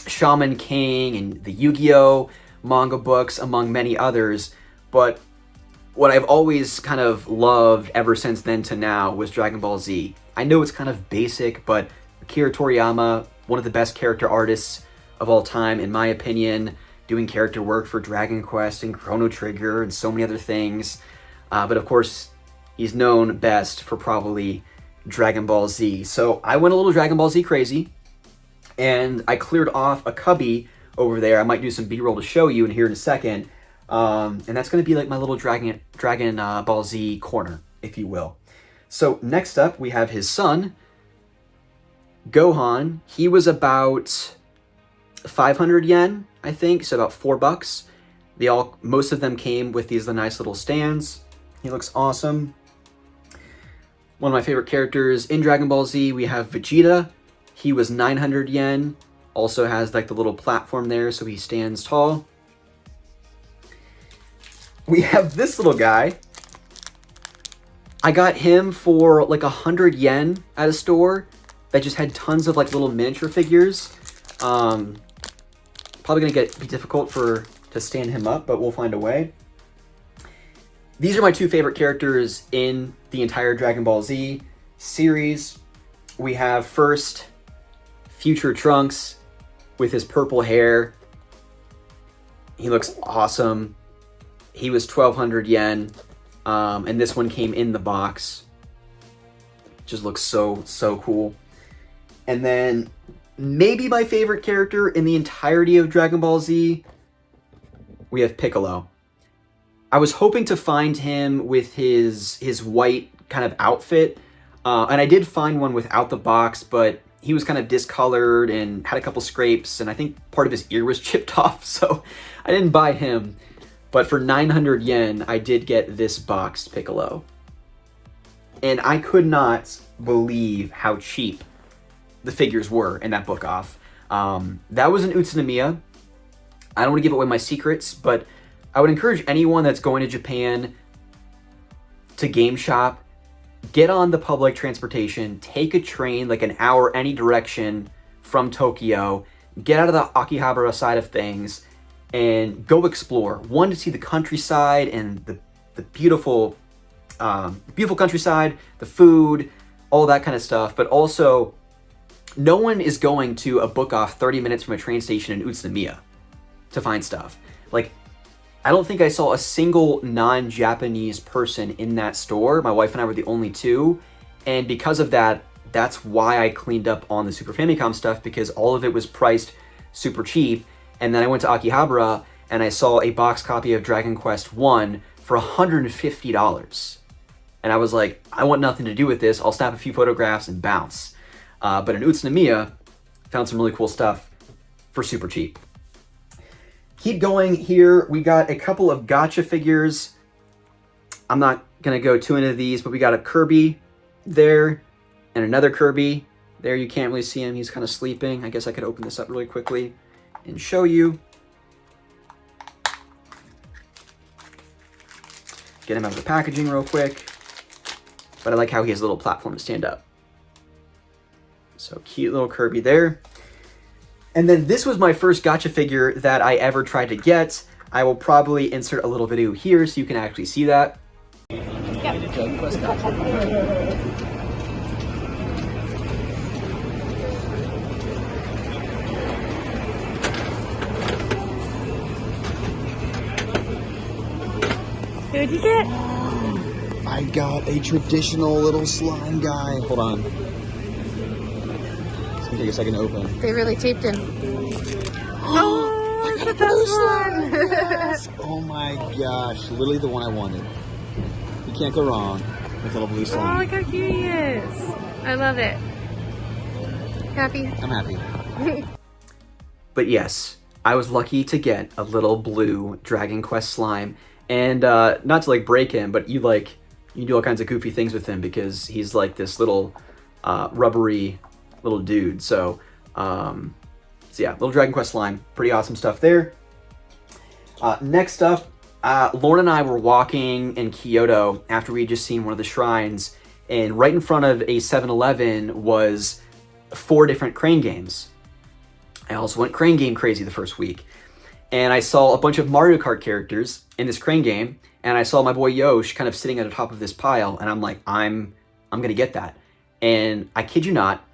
Shaman King and the Yu-Gi-Oh! Manga books, among many others. But what I've always kind of loved ever since then to now was Dragon Ball Z. I know it's kind of basic, but Akira Toriyama, one of the best character artists of all time, in my opinion, doing character work for Dragon Quest and Chrono Trigger and so many other things. But of course, he's known best for probably Dragon Ball Z. So I went a little Dragon Ball Z crazy, and I cleared off a cubby over there. I might do some B-roll to show you in here in a second. And that's going to be like my little Dragon Ball Z corner, if you will. So next up, we have his son, Gohan. He was about 500 yen, I think, so about $4. Most of them came with these nice little stands. He looks awesome. One of my favorite characters in Dragon Ball Z, we have Vegeta. He was 900 yen. Also has like the little platform there, so he stands tall. We have this little guy. I got him for like 100 yen at a store that just had tons of like little miniature figures. Probably gonna be difficult to stand him up, but we'll find a way. These are my two favorite characters in the entire Dragon Ball Z series. We have first Future Trunks with his purple hair. He looks awesome. He was 1,200 yen, and this one came in the box. Just looks so cool. And then maybe my favorite character in the entirety of Dragon Ball Z, we have Piccolo. I was hoping to find him with his white kind of outfit, and I did find one without the box, but he was kind of discolored and had a couple scrapes, and I think part of his ear was chipped off, so I didn't buy him. But for 900 yen, I did get this boxed Piccolo. And I could not believe how cheap the figures were in that book off. That was an Utsunomiya. I don't want to give away my secrets, but I would encourage anyone that's going to Japan to game shop, get on the public transportation, take a train like an hour any direction from Tokyo, get out of the Akihabara side of things, and go explore. One, to see the countryside and the beautiful countryside, the food, all that kind of stuff. But also, no one is going to a book off 30 minutes from a train station in Utsunomiya to find stuff. Like, I don't think I saw a single non-Japanese person in that store. My wife and I were the only two. And because of that, that's why I cleaned up on the Super Famicom stuff, because all of it was priced super cheap. And then I went to Akihabara and I saw a box copy of Dragon Quest 1 for $150. And I was like, I want nothing to do with this. I'll snap a few photographs and bounce. But in Utsunomiya, found some really cool stuff for super cheap. Keep going here. We got a couple of gacha figures. I'm not going to go too into these, but we got a Kirby there and another Kirby. There, you can't really see him. He's kind of sleeping. I guess I could open this up really quickly and show you. Get him out of the packaging real quick. But I like how he has a little platform to stand up. So cute little Kirby there. And then this was my first gacha figure that I ever tried to get. I will probably insert a little video here so you can actually see that. Who'd you get? I got a traditional little slime guy. Hold on. It's gonna take a second to open. They really taped him. Oh, I got a blue slime! Yes. Oh my gosh, literally the one I wanted. You can't go wrong with a little blue Oh, slime. look how cute he is. I love it. Happy? I'm happy. But yes, I was lucky to get a little blue Dragon Quest slime. And not to like break him, but you can do all kinds of goofy things with him because he's like this little rubbery little dude. So yeah, little Dragon Quest slime, pretty awesome stuff there. Next up, Lauren and I were walking in Kyoto after we had just seen one of the shrines, and right in front of a 7-Eleven was 4 different crane games. I also went crane game crazy the first week. And I saw a bunch of Mario Kart characters in this crane game, and I saw my boy Yosh kind of sitting at the top of this pile, and I'm like, I'm gonna get that. And I kid you not,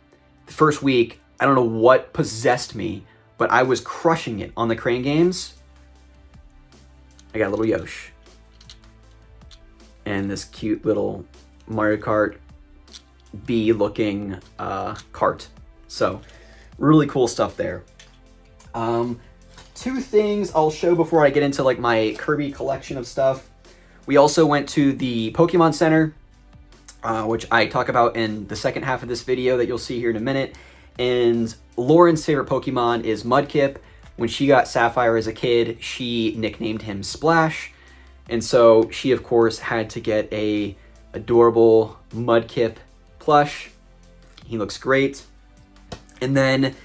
the first week, I don't know what possessed me, but I was crushing it on the crane games. I got a little Yosh. And this cute little Mario Kart bee-looking cart. So, really cool stuff there. two things I'll show before I get into like my Kirby collection of stuff. We also went to the Pokemon Center, which I talk about in the second half of this video that you'll see here in a minute. And Lauren's favorite Pokemon is Mudkip. When she got Sapphire as a kid, she nicknamed him Splash. And so she, of course, had to get a adorable Mudkip plush. He looks great. And then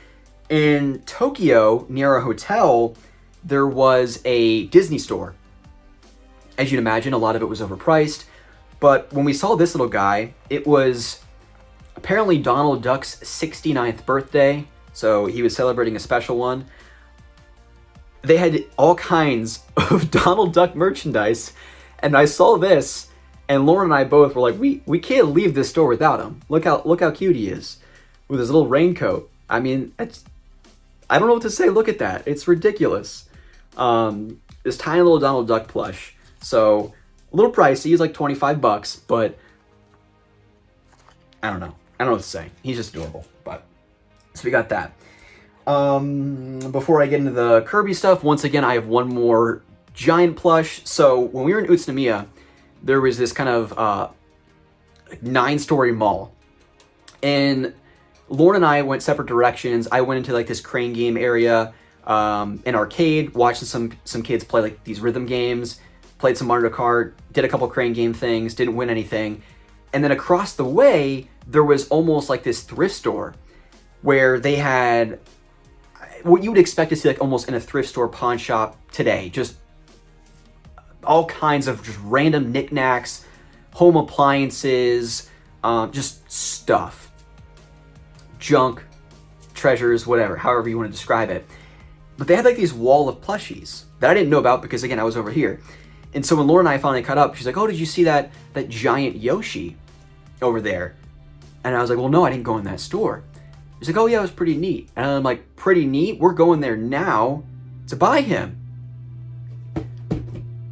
in Tokyo, near a hotel, there was a Disney store. As you'd imagine, a lot of it was overpriced. But when we saw this little guy, it was apparently Donald Duck's 69th birthday. So he was celebrating a special one. They had all kinds of Donald Duck merchandise. And I saw this, and Lauren and I both were like, we can't leave this store without him. Look how cute he is with his little raincoat. I mean, I don't know what to say. Look at that. It's ridiculous. This tiny little Donald Duck plush. So a little pricey. He's like $25, but I don't know. I don't know what to say. He's just adorable. But so we got that. Before I get into the Kirby stuff, once again, I have one more giant plush. So when we were in Utsunomiya, there was this kind of 9-story mall, and Lauren and I went separate directions. I went into like this crane game area, an arcade, watching some kids play like these rhythm games, played some Mario Kart, did a couple crane game things, didn't win anything. And then across the way, there was almost like this thrift store where they had what you would expect to see like almost in a thrift store pawn shop today. Just all kinds of just random knickknacks, home appliances, just stuff. Junk, treasures, whatever, however you want to describe it. But they had like these wall of plushies that I didn't know about because, again, I was over here. And so when Laura and I finally caught up, she's like, oh, did you see that giant Yoshi over there? And I was like, well, no, I didn't go in that store. She's like, oh, yeah, it was pretty neat. And I'm like, pretty neat? We're going there now to buy him.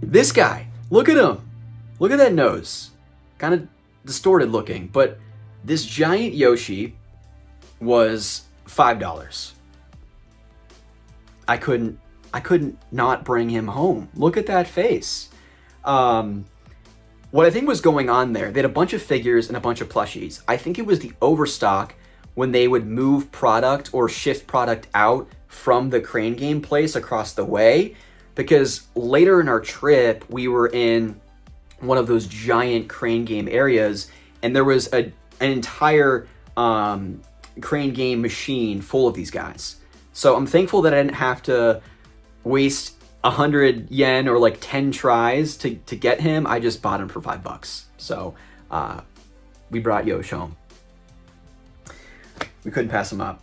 This guy, look at him. Look at that nose. Kind of distorted looking, but this giant Yoshi was $5. I couldn't not bring him home. Look at that face. What I think was going on there, they had a bunch of figures and a bunch of plushies. I think it was the overstock when they would move product or shift product out from the crane game place across the way, because later in our trip, we were in one of those giant crane game areas, and there was an entire crane game machine full of these guys. So I'm thankful that I didn't have to waste 100 yen or like 10 tries to get him. I just bought him for $5. So we brought Yosh home. We couldn't pass him up.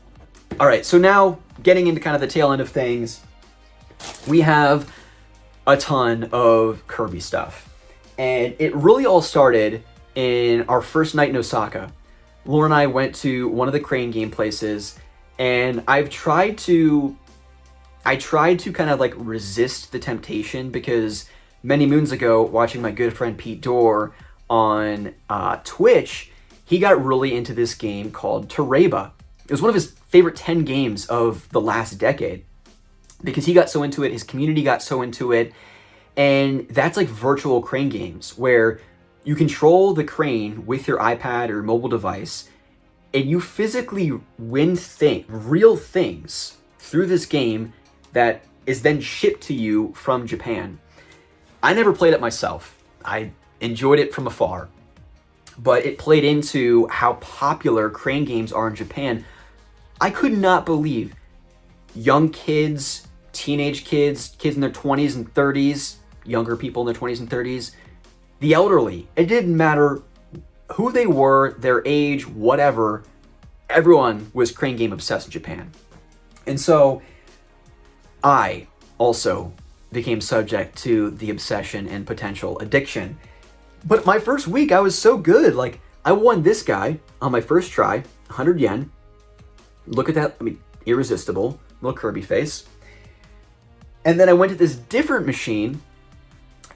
All right, so now getting into kind of the tail end of things, we have a ton of Kirby stuff. And it really all started in our first night in Osaka. Laura and I went to one of the crane game places, and I tried to kind of like resist the temptation, because many moons ago, watching my good friend Pete Dorr on Twitch, he got really into this game called Tereba. It was one of his favorite 10 games of the last decade, because he got so into it, his community got so into it, and that's like virtual crane games where you control the crane with your iPad or mobile device, and you physically win real things through this game that is then shipped to you from Japan. I never played it myself. I enjoyed it from afar, but it played into how popular crane games are in Japan. I could not believe young kids, teenage kids, kids in their 20s and 30s, younger people in their 20s and 30s, the elderly, it didn't matter who they were, their age, whatever, everyone was crane game obsessed in Japan. And so I also became subject to the obsession and potential addiction. But my first week, I was so good. Like, I won this guy on my first try, 100 yen. Look at that, I mean, irresistible, little Kirby face. And then I went to this different machine,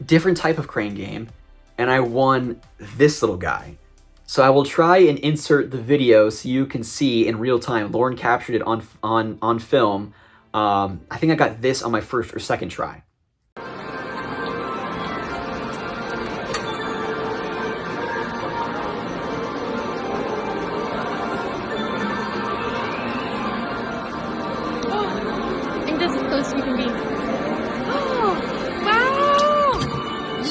different type of crane game, and I won this little guy. So I will try and insert the video so you can see in real time. Lauren captured it on film I think I got this on my first or second try. I think this is close as you can be. Oh, wow!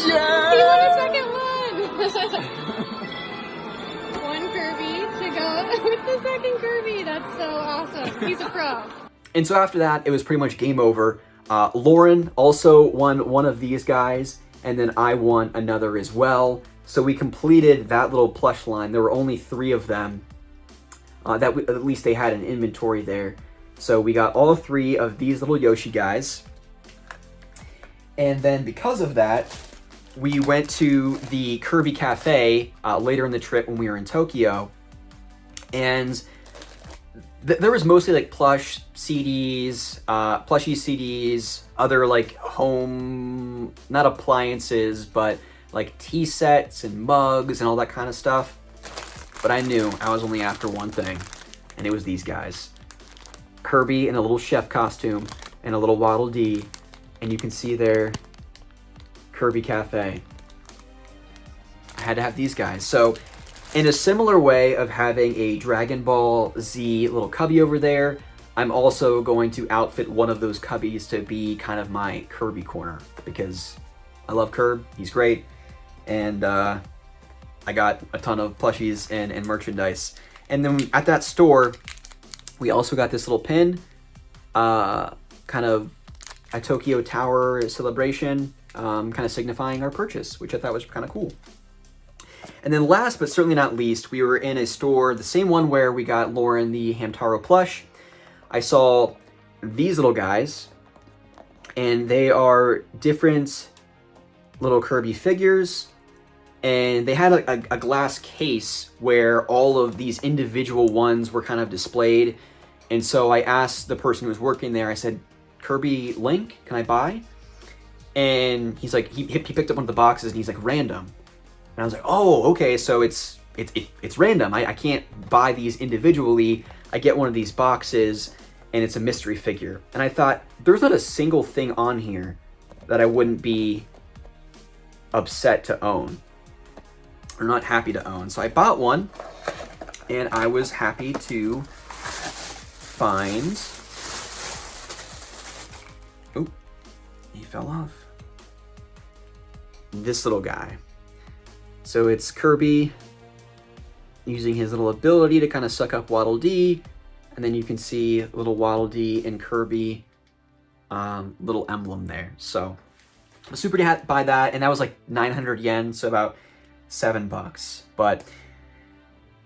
Yeah! He won a second one! One Kirby to go with the second Kirby. That's so awesome. He's a pro. And so after that, it was pretty much game over. Lauren also won one of these guys, and then I won another as well. So we completed that little plush line. There were only 3 of them. At least they had an inventory there. So we got all 3 of these little Yoshi guys. And then because of that, we went to the Kirby Cafe later in the trip when we were in Tokyo. And there was mostly like plush CDs, plushie CDs, other like home, not appliances, but like tea sets and mugs and all that kind of stuff. But I knew I was only after one thing, and it was these guys. Kirby in a little chef costume and a little Waddle Dee, and you can see there, Kirby Cafe. I had to have these guys. So in a similar way of having a Dragon Ball Z little cubby over there, I'm also going to outfit one of those cubbies to be kind of my Kirby corner, because I love Kirby, he's great, and I got a ton of plushies and merchandise. And then at that store, we also got this little pin, kind of a Tokyo Tower celebration, kind of signifying our purchase, which I thought was kind of cool. And then last but certainly not least, we were in a store, the same one where we got Lauren the Hamtaro plush. I saw these little guys, and they are different little Kirby figures, and they had a glass case where all of these individual ones were kind of displayed. And so I asked the person who was working there, I said, Kirby Link, can I buy? And he's like, he picked up one of the boxes and he's like, random. And I was like, oh, okay, so it's random. I can't buy these individually. I get one of these boxes and it's a mystery figure. And I thought, there's not a single thing on here that I wouldn't be upset to own or not happy to own. So I bought one, and I was happy to find, oh, he fell off, this little guy. So it's Kirby using his little ability to kind of suck up Waddle Dee, and then you can see little Waddle Dee and Kirby little emblem there. So I was super happy to buy that, and that was like 900 yen, so about $7. But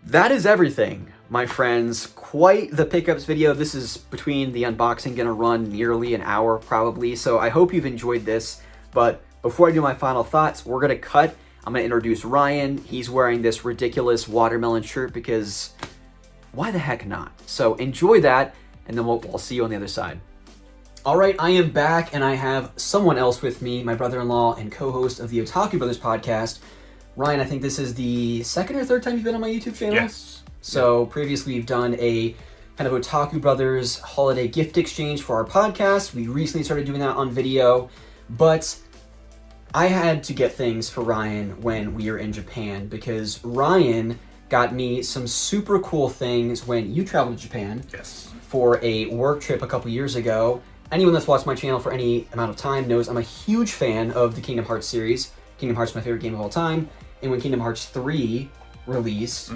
that is everything, my friends. Quite the pickups video. This is, between the unboxing, gonna run nearly an hour probably, so I hope you've enjoyed this. But before I do my final thoughts, we're gonna cut. I'm gonna introduce Ryan. He's wearing this ridiculous watermelon shirt because why the heck not? So enjoy that, and then I'll see you on the other side. All right, I am back, and I have someone else with me, my brother-in-law and co-host of the Otaku Brothers podcast. Ryan, I think this is the second or third time you've been on my YouTube channel? Yes. So previously we've done a kind of Otaku Brothers holiday gift exchange for our podcast. We recently started doing that on video, but I had to get things for Ryan when we were in Japan because Ryan got me some super cool things when you traveled to Japan. Yes. For a work trip a couple years ago. Anyone that's watched my channel for any amount of time knows I'm a huge fan of the Kingdom Hearts series. Kingdom Hearts is my favorite game of all time. And when Kingdom Hearts 3 released,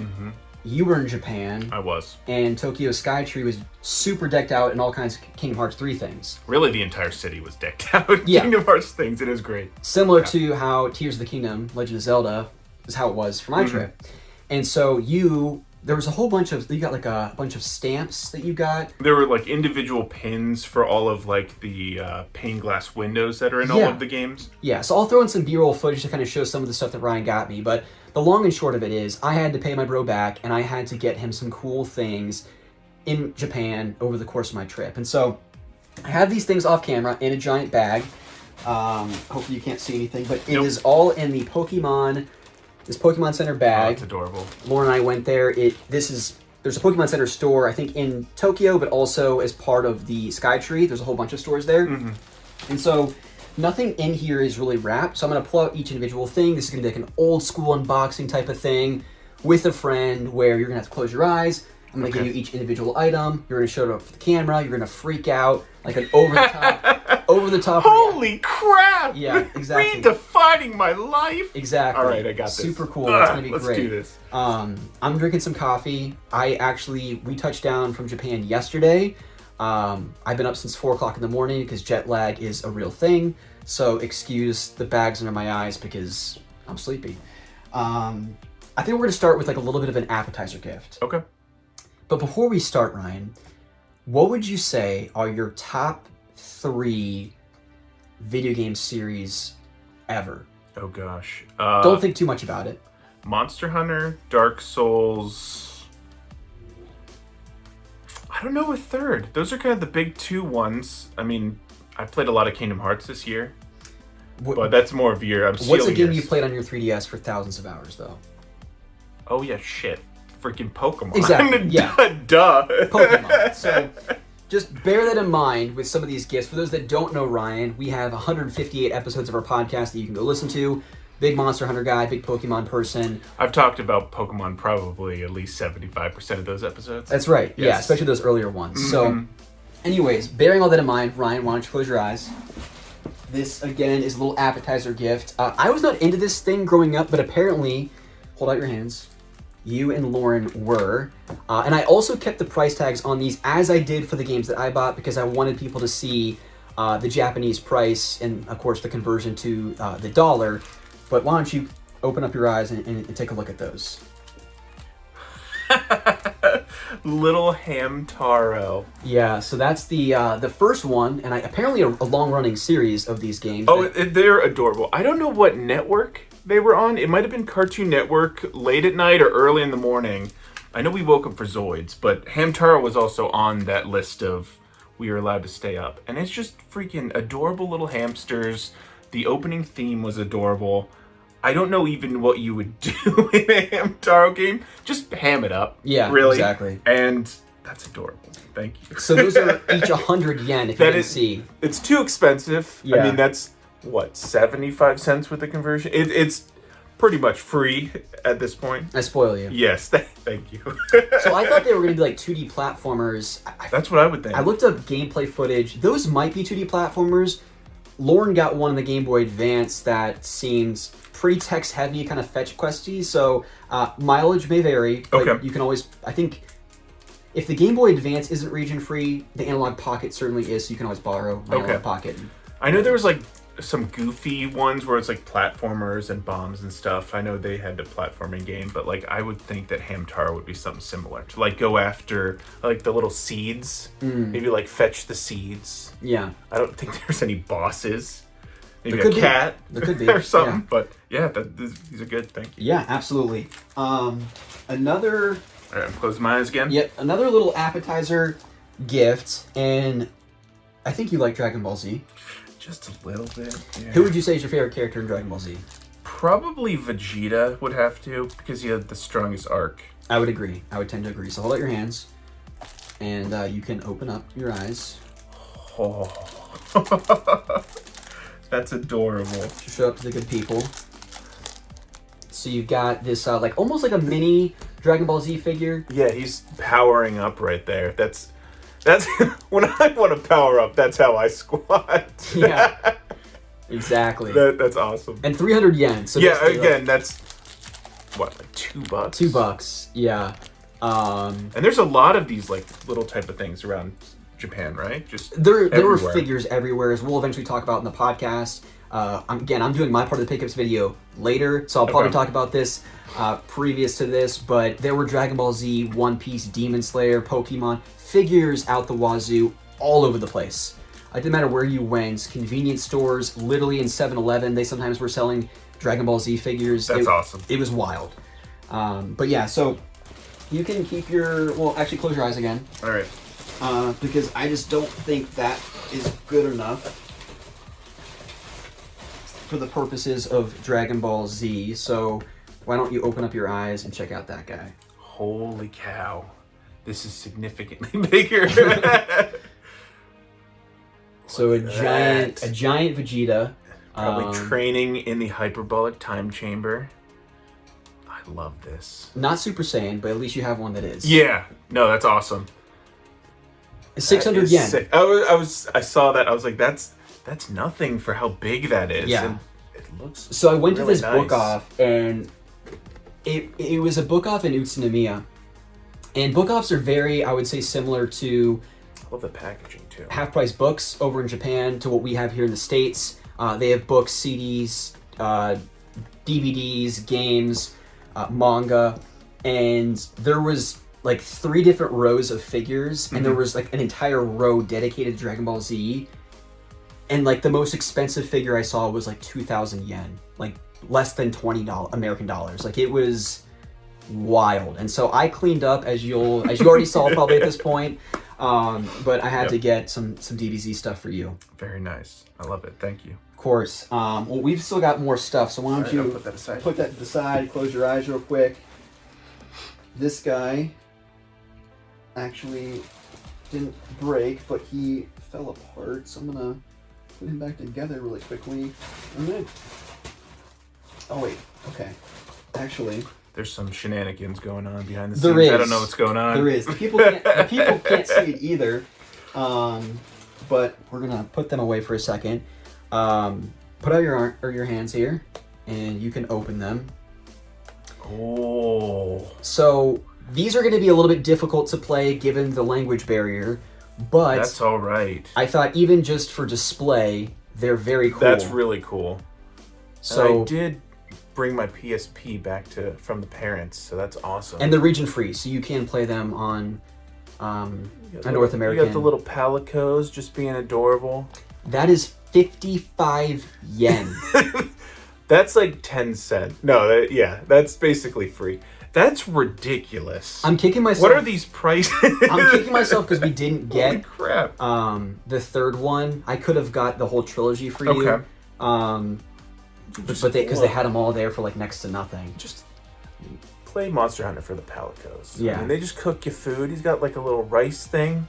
you were in Japan. I was. And Tokyo Skytree was super decked out in all kinds of Kingdom Hearts 3 things. Really, the entire city was decked out. Yeah. Kingdom Hearts things. It is great. Similar to how Tears of the Kingdom, Legend of Zelda, is how it was for my trip. And so there was a whole bunch of, you got like a bunch of stamps that you got. There were like individual pins for all of like the pane glass windows that are in all of the games. Yeah, so I'll throw in some B-roll footage to kind of show some of the stuff that Ryan got me, but the long and short of it is I had to pay my bro back, and I had to get him some cool things in Japan over the course of my trip. And so I have these things off camera in a giant bag. Hopefully you can't see anything, but it is all in the this Pokemon Center bag. Oh, it's adorable. Lauren and I went there. This is there's a Pokemon Center store, I think in Tokyo, but also as part of the Skytree. There's a whole bunch of stores there. And so nothing in here is really wrapped. So I'm going to pull out each individual thing. This is going to be like an old school unboxing type of thing with a friend where you're going to have to close your eyes. I'm going to give you each individual item. You're going to show it up for the camera. You're going to freak out like an over the top. Holy crap! Yeah, exactly. Redefining my life. Exactly. All right, I got this. Super cool. It's going to be let's great. do this. I'm drinking some coffee. We touched down from Japan yesterday. I've been up since 4 o'clock in the morning because jet lag is a real thing. So excuse the bags under my eyes because I'm sleepy. I think we're going to start with like a little bit of an appetizer gift. Okay. But before we start, Ryan, what would you say are your top 3 video game series ever? Oh gosh. Don't think too much about it. Monster Hunter, Dark Souls. I don't know a third. Those are kind of the big 2 ones. I mean, I played a lot of Kingdom Hearts this year, but that's more of your. What's a game you played on your 3DS for thousands of hours, though? Oh yeah, shit. Freaking Pokemon. Exactly, yeah. Duh. Pokemon. So just bear that in mind with some of these gifts. For those that don't know Ryan, we have 158 episodes of our podcast that you can go listen to. Big Monster Hunter guy, big Pokemon person. I've talked about Pokemon probably at least 75% of those episodes. That's right. Yes. Yeah, especially those earlier ones. So anyways, bearing all that in mind, Ryan, why don't you close your eyes? This, again, is a little appetizer gift. I was not into this thing growing up, but apparently, hold out your hands. You and Lauren were. And I also kept the price tags on these as I did for the games that I bought because I wanted people to see the Japanese price and, of course, the conversion to the dollar. But why don't you open up your eyes and take a look at those. Little Hamtaro. Yeah, so that's the first one, and apparently a long-running series of these games. Oh, they're adorable. I don't know what network they were on. It might have been Cartoon Network late at night or early in the morning. I know we woke up for Zoids, but Hamtaro was also on that list of we were allowed to stay up. And it's just freaking adorable little hamsters. The opening theme was adorable. I don't know even what you would do in a Hamtaro game. Just ham it up. Yeah, really. exactly. And that's adorable. Thank you. So those are each 100 yen if you can see. It's too expensive. Yeah. I mean, that's, what, 75 cents with the conversion? It's pretty much free at this point. I spoil you. Yes, thank you. So I thought they were going to be like 2D platformers. That's what I would think. I looked up gameplay footage. Those might be 2D platformers. Lauren got one on the Game Boy Advance that seems pretty text heavy, kind of fetch questy. So mileage may vary, but okay. You can always, I think, if the Game Boy Advance isn't region free, the Analog Pocket certainly is. So you can always borrow my Analog Pocket. I know there was like some goofy ones where it's like platformers and bombs and stuff. I know they had the platforming game, but like I would think that Hamtaro would be something similar to like go after like the little seeds, maybe like fetch the seeds. Yeah. I don't think there's any bosses. Maybe There a cat There could be. or something. Yeah. But yeah, these are good. Thank you. Yeah, absolutely. Another. All right, I'm closing my eyes again. Yep, another little appetizer gift, and I think you like Dragon Ball Z. Just a little bit. Yeah. Who would you say is your favorite character in Dragon Ball Z? Probably Vegeta would have to, because he had the strongest arc. I would agree. I would tend to agree. So hold out your hands, and you can open up your eyes. Oh. That's adorable. To show up to the good people. So you've got this, like almost like a mini Dragon Ball Z figure. Yeah, he's powering up right there. That's when I want to power up. That's how I squat. Yeah, exactly. That's awesome. And 300 yen. So yeah, basically, again, that's what, like $2. $2. Yeah. And there's a lot of these like little type of things around Japan, right? Just there were everywhere. figures everywhere, as we'll eventually talk about in the podcast. I'm doing my part of the pickups video later, so I'll probably talk about this previous to this, but there were Dragon Ball Z, One Piece, Demon Slayer, Pokemon, figures out the wazoo, all over the place. It didn't matter where you went, convenience stores, literally in 7-Eleven, they sometimes were selling Dragon Ball Z figures. That's awesome. It was wild. But yeah, so you can keep actually close your eyes again. All right. Because I just don't think that is good enough for the purposes of Dragon Ball Z. So why don't you open up your eyes and check out that guy? Holy cow. This is significantly bigger. So a Look at that. giant Vegeta. Probably training in the hyperbolic time chamber. I love this. Not Super Saiyan, but at least you have one that is. Yeah. No, that's awesome. 600 That is yen. sick. I saw that. I was like, that's nothing for how big that is. Yeah. And it looks So I went really to this nice. book off, and it was a book off in Utsunomiya. And book offs are very, I would say, similar to I love the packaging too. half price books over in Japan to what we have here in the States. They have books, CDs, DVDs, games, manga, and there was like 3 different rows of figures, and there was like an entire row dedicated to Dragon Ball Z. And like the most expensive figure I saw was like 2,000 yen, like less than $20 American dollars. Like it was wild. And so I cleaned up, as you already saw probably at this point. But I had to get some DBZ stuff for you. Very nice. I love it. Thank you. Of course. Well, we've still got more stuff, so why don't Alright, you I'll put that aside. put that to the side, close your eyes real quick. This guy actually didn't break, but he fell apart, so I'm gonna put him back together really quickly. Oh wait, okay. Actually, There's some shenanigans going on behind the There scenes. I is. don't know what's going on. there is. The people can't see it either. But we're gonna put them away for a second. Put out your hands here, and you can open them. Oh. So these are going to be a little bit difficult to play given the language barrier, but That's all right. I thought even just for display, they're very cool. That's really cool. So I did bring my PSP back from the parents, so that's awesome. and they're region free, so you can play them on a North American. You got the little palicos just being adorable. That is 55 yen. That's like 10 cents. No, that's basically free. That's ridiculous. I'm kicking myself. What are these prices? I'm kicking myself because we didn't Holy get crap. the third one. I could have got the whole trilogy for you. Okay. But because they had them all there for like next to nothing. Just play Monster Hunter for the palicos. Yeah. I mean, they just cook you food. He's got like a little rice thing.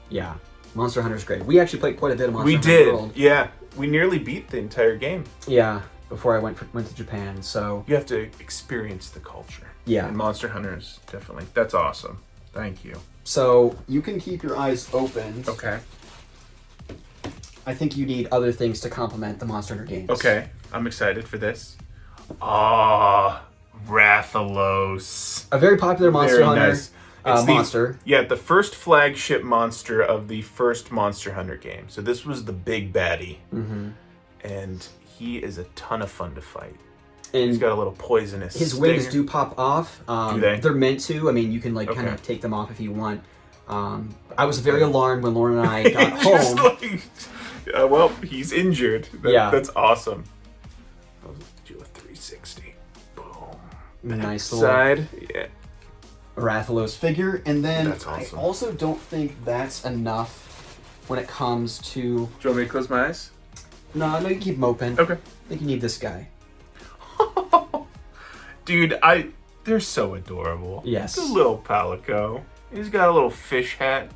Yeah, Monster Hunter's great. We actually played quite a bit of Monster We Hunter did. World. Yeah. We nearly beat the entire game. Yeah, before I went to Japan. So You have to experience the culture. yeah, And Monster Hunters, definitely. That's awesome. Thank you. so you can keep your eyes open. Okay. I think you need other things to complement the Monster Hunter games. Okay. I'm excited for this. Ah, Rathalos. A very popular Monster Very Hunter nice. It's the- monster. Yeah, the first flagship monster of the first Monster Hunter game. So this was the big baddie. Mm-hmm. And he is a ton of fun to fight. And He's got a little poisonous his wings stinger. do pop off. Do they? They're meant to. I mean, you can like kind Okay. of take them off if you want. I was very alarmed when Lauren and I got Just home. like, well, he's injured. Yeah. That's awesome. I'll do a 360. Boom. Nice little Side. Yeah. Rathalos figure, and then That's awesome. I also don't think that's enough when it comes to. Do you want me to close my eyes? No, you can keep them open. Okay. I think you need this guy. Dude, they're so adorable. Yes. The little palico. He's got a little fish hat.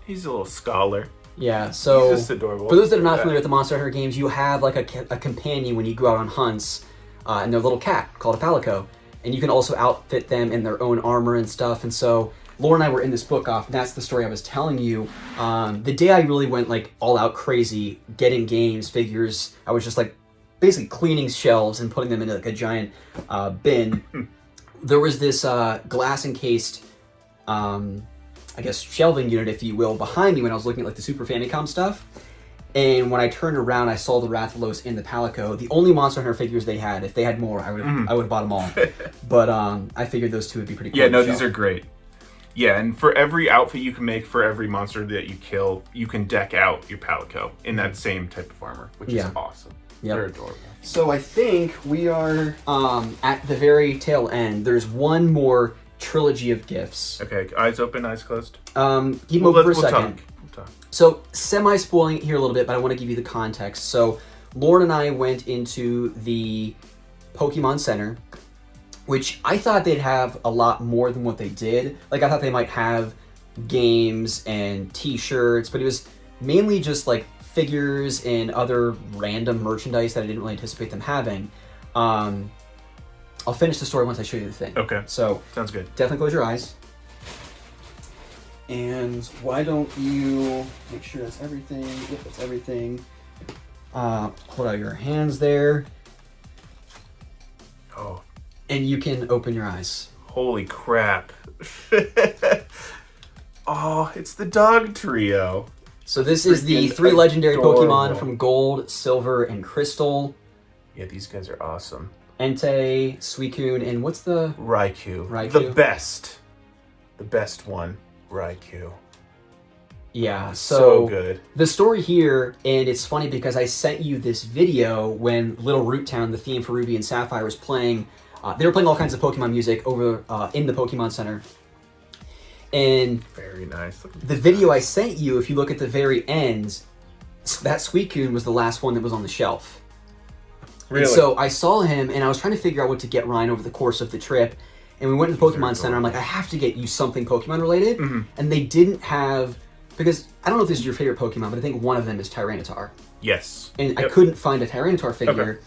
He's a little scholar. Yeah, so He's just adorable. for those that are not Yeah. familiar with the Monster Hunter games, you have like a companion when you go out on hunts, and their little cat called a palico, and you can also outfit them in their own armor and stuff. And so Laura and I were in this book off, and that's the story I was telling you. The day I really went like all out crazy, getting games, figures, I was just like basically cleaning shelves and putting them into like a giant bin. There was this glass encased, I guess, shelving unit, if you will, behind me when I was looking at like the Super Famicom stuff. And when I turned around, I saw the Rathalos in the Palico. The only Monster Hunter figures they had. If they had more, I would have bought them all. But I figured those two would be pretty cool. Yeah, to no, show. these are great. Yeah, and for every outfit you can make for every monster that you kill, you can deck out your palico in that same type of armor, which Yeah. is awesome. Yep. They're adorable. So I think we are at the very tail end. There's one more trilogy of gifts. Okay, eyes open, eyes closed. Keep them open for a second. talk. We'll talk. So, semi-spoiling it here a little bit, but I want to give you the context. So, Lauren and I went into the Pokemon Center, which I thought they'd have a lot more than what they did. Like, I thought they might have games and t-shirts, but it was mainly just like figures and other random merchandise that I didn't really anticipate them having. I'll finish the story once I show you the thing. Okay. So Sounds good. definitely close your eyes. And why don't you make sure that's everything? Yep, that's everything. Hold out your hands there. Oh, And you can open your eyes. holy crap. Oh, it's the dog trio. So this is the Freaking 3 legendary adorable. Pokemon from Gold, Silver, and Crystal. Yeah, these guys are awesome. Entei, Suicune, and what's the... Raikou. Raikou. The best. The best one. Raikou. Yeah, So good. The story here, and it's funny because I sent you this video when Little Root Town, the theme for Ruby and Sapphire, was playing. They were playing all kinds of Pokemon music over in the Pokemon Center. And Very nice. Look at the video I sent you, if you look at the very end, that Suicune was the last one that was on the shelf. Really? And so I saw him, and I was trying to figure out what to get Ryan over the course of the trip. And we went to the Pokemon Center. I'm like, I have to get you something Pokemon related. Mm-hmm. And they didn't have, because I don't know if this is your favorite Pokemon, but I think one of them is Tyranitar. Yes. And I Yep. couldn't find a Tyranitar figure.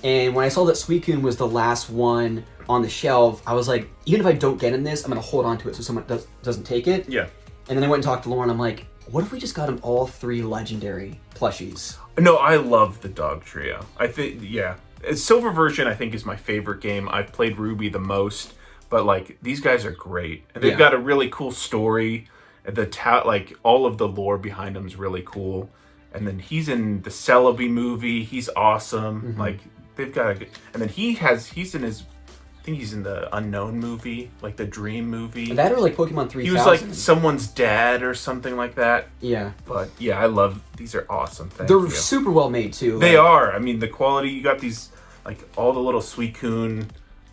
And when I saw that Suicune was the last one on the shelf, I was like, even if I don't get in this, I'm going to hold on to it so someone doesn't take it. Yeah. And then I went and talked to Lauren. I'm like, what if we just got him all 3 legendary plushies? No, I love the dog trio. I think, yeah. Silver version, I think, is my favorite game. I've played Ruby the most, but like these guys are great, and they've Yeah. got a really cool story. Like all of the lore behind them is really cool. And then he's in the Celebi movie. He's awesome. Mm-hmm. Like they've got a good, and then he's in his. I think he's in the Unknown movie, like the Dream movie. That or like Pokemon 3000. He was like someone's dad or something like that. Yeah. But yeah, I love these. Are awesome. Thank They're you. super well made too. They like- are. I mean, the quality. You got these, like all the little Suicune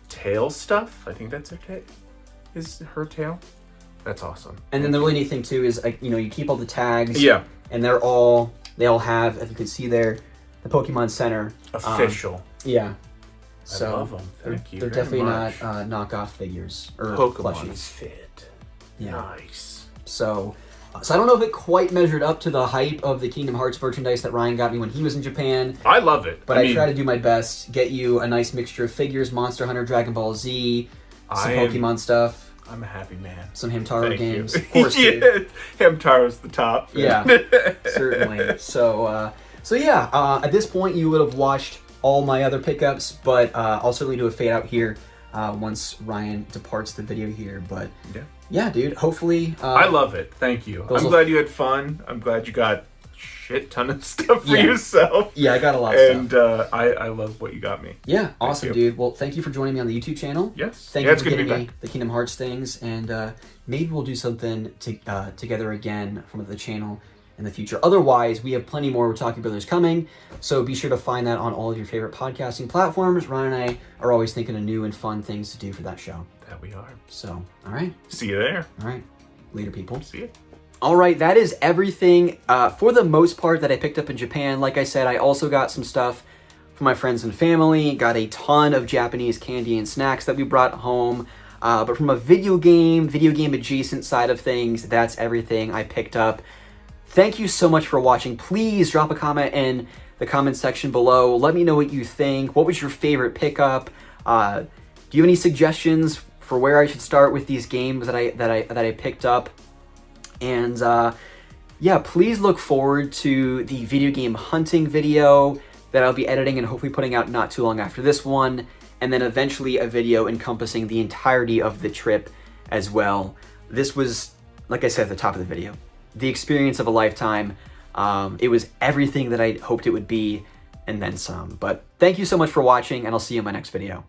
tail stuff. I think that's is her tail. That's awesome. And then the really neat thing too is, like, you know, you keep all the tags. Yeah. And they all have, as you can see there, the Pokemon Center. Official. Yeah. So I love them. Thank you. they're very definitely much. not knockoff figures or Pokemon plushies. fit. Yeah. Nice. So I don't know if it quite measured up to the hype of the Kingdom Hearts merchandise that Ryan got me when he was in Japan, I love it. but I I mean, try to do my best to get you a nice mixture of figures, Monster Hunter, Dragon Ball Z, some I am- Pokemon stuff, I'm a happy man. some Hamtaro Thank games, you. of course. Dude. Yeah, Hamtaro's the top. Yeah, certainly. So yeah, at this point you would have watched all my other pickups, but I'll certainly do a fade out here once Ryan departs the video here. But yeah, dude, hopefully... I love it. Thank you. those I'm will- glad you had fun. I'm glad you got a shit ton of stuff for Yeah. yourself. Yeah, I got a lot of And stuff. I love what you got me. Yeah, awesome, you. dude. Well, thank you for joining me on the YouTube channel. Yes. Thank Yeah, you it's for good to getting be me the Kingdom Hearts things, and maybe we'll do something together again from the channel in the future. Otherwise, we have plenty more Talking Brothers coming, so be sure to find that on all of your favorite podcasting platforms. Ryan and I are always thinking of new and fun things to do for that show. That we are. So, all right. See you there. All right. Later, people. See you. All right, that is everything for the most part that I picked up in Japan. Like I said, I also got some stuff for my friends and family, got a ton of Japanese candy and snacks that we brought home. But from a video game adjacent side of things, that's everything I picked up. Thank you so much for watching. Please drop a comment in the comment section below. Let me know what you think. What was your favorite pickup? Do you have any suggestions for where I should start with these games that I picked up? And yeah, please look forward to the video game hunting video that I'll be editing and hopefully putting out not too long after this one, and then eventually a video encompassing the entirety of the trip as well. This was, like I said at the top of the video, the experience of a lifetime. It was everything that I hoped it would be, and then some. But thank you so much for watching, and I'll see you in my next video.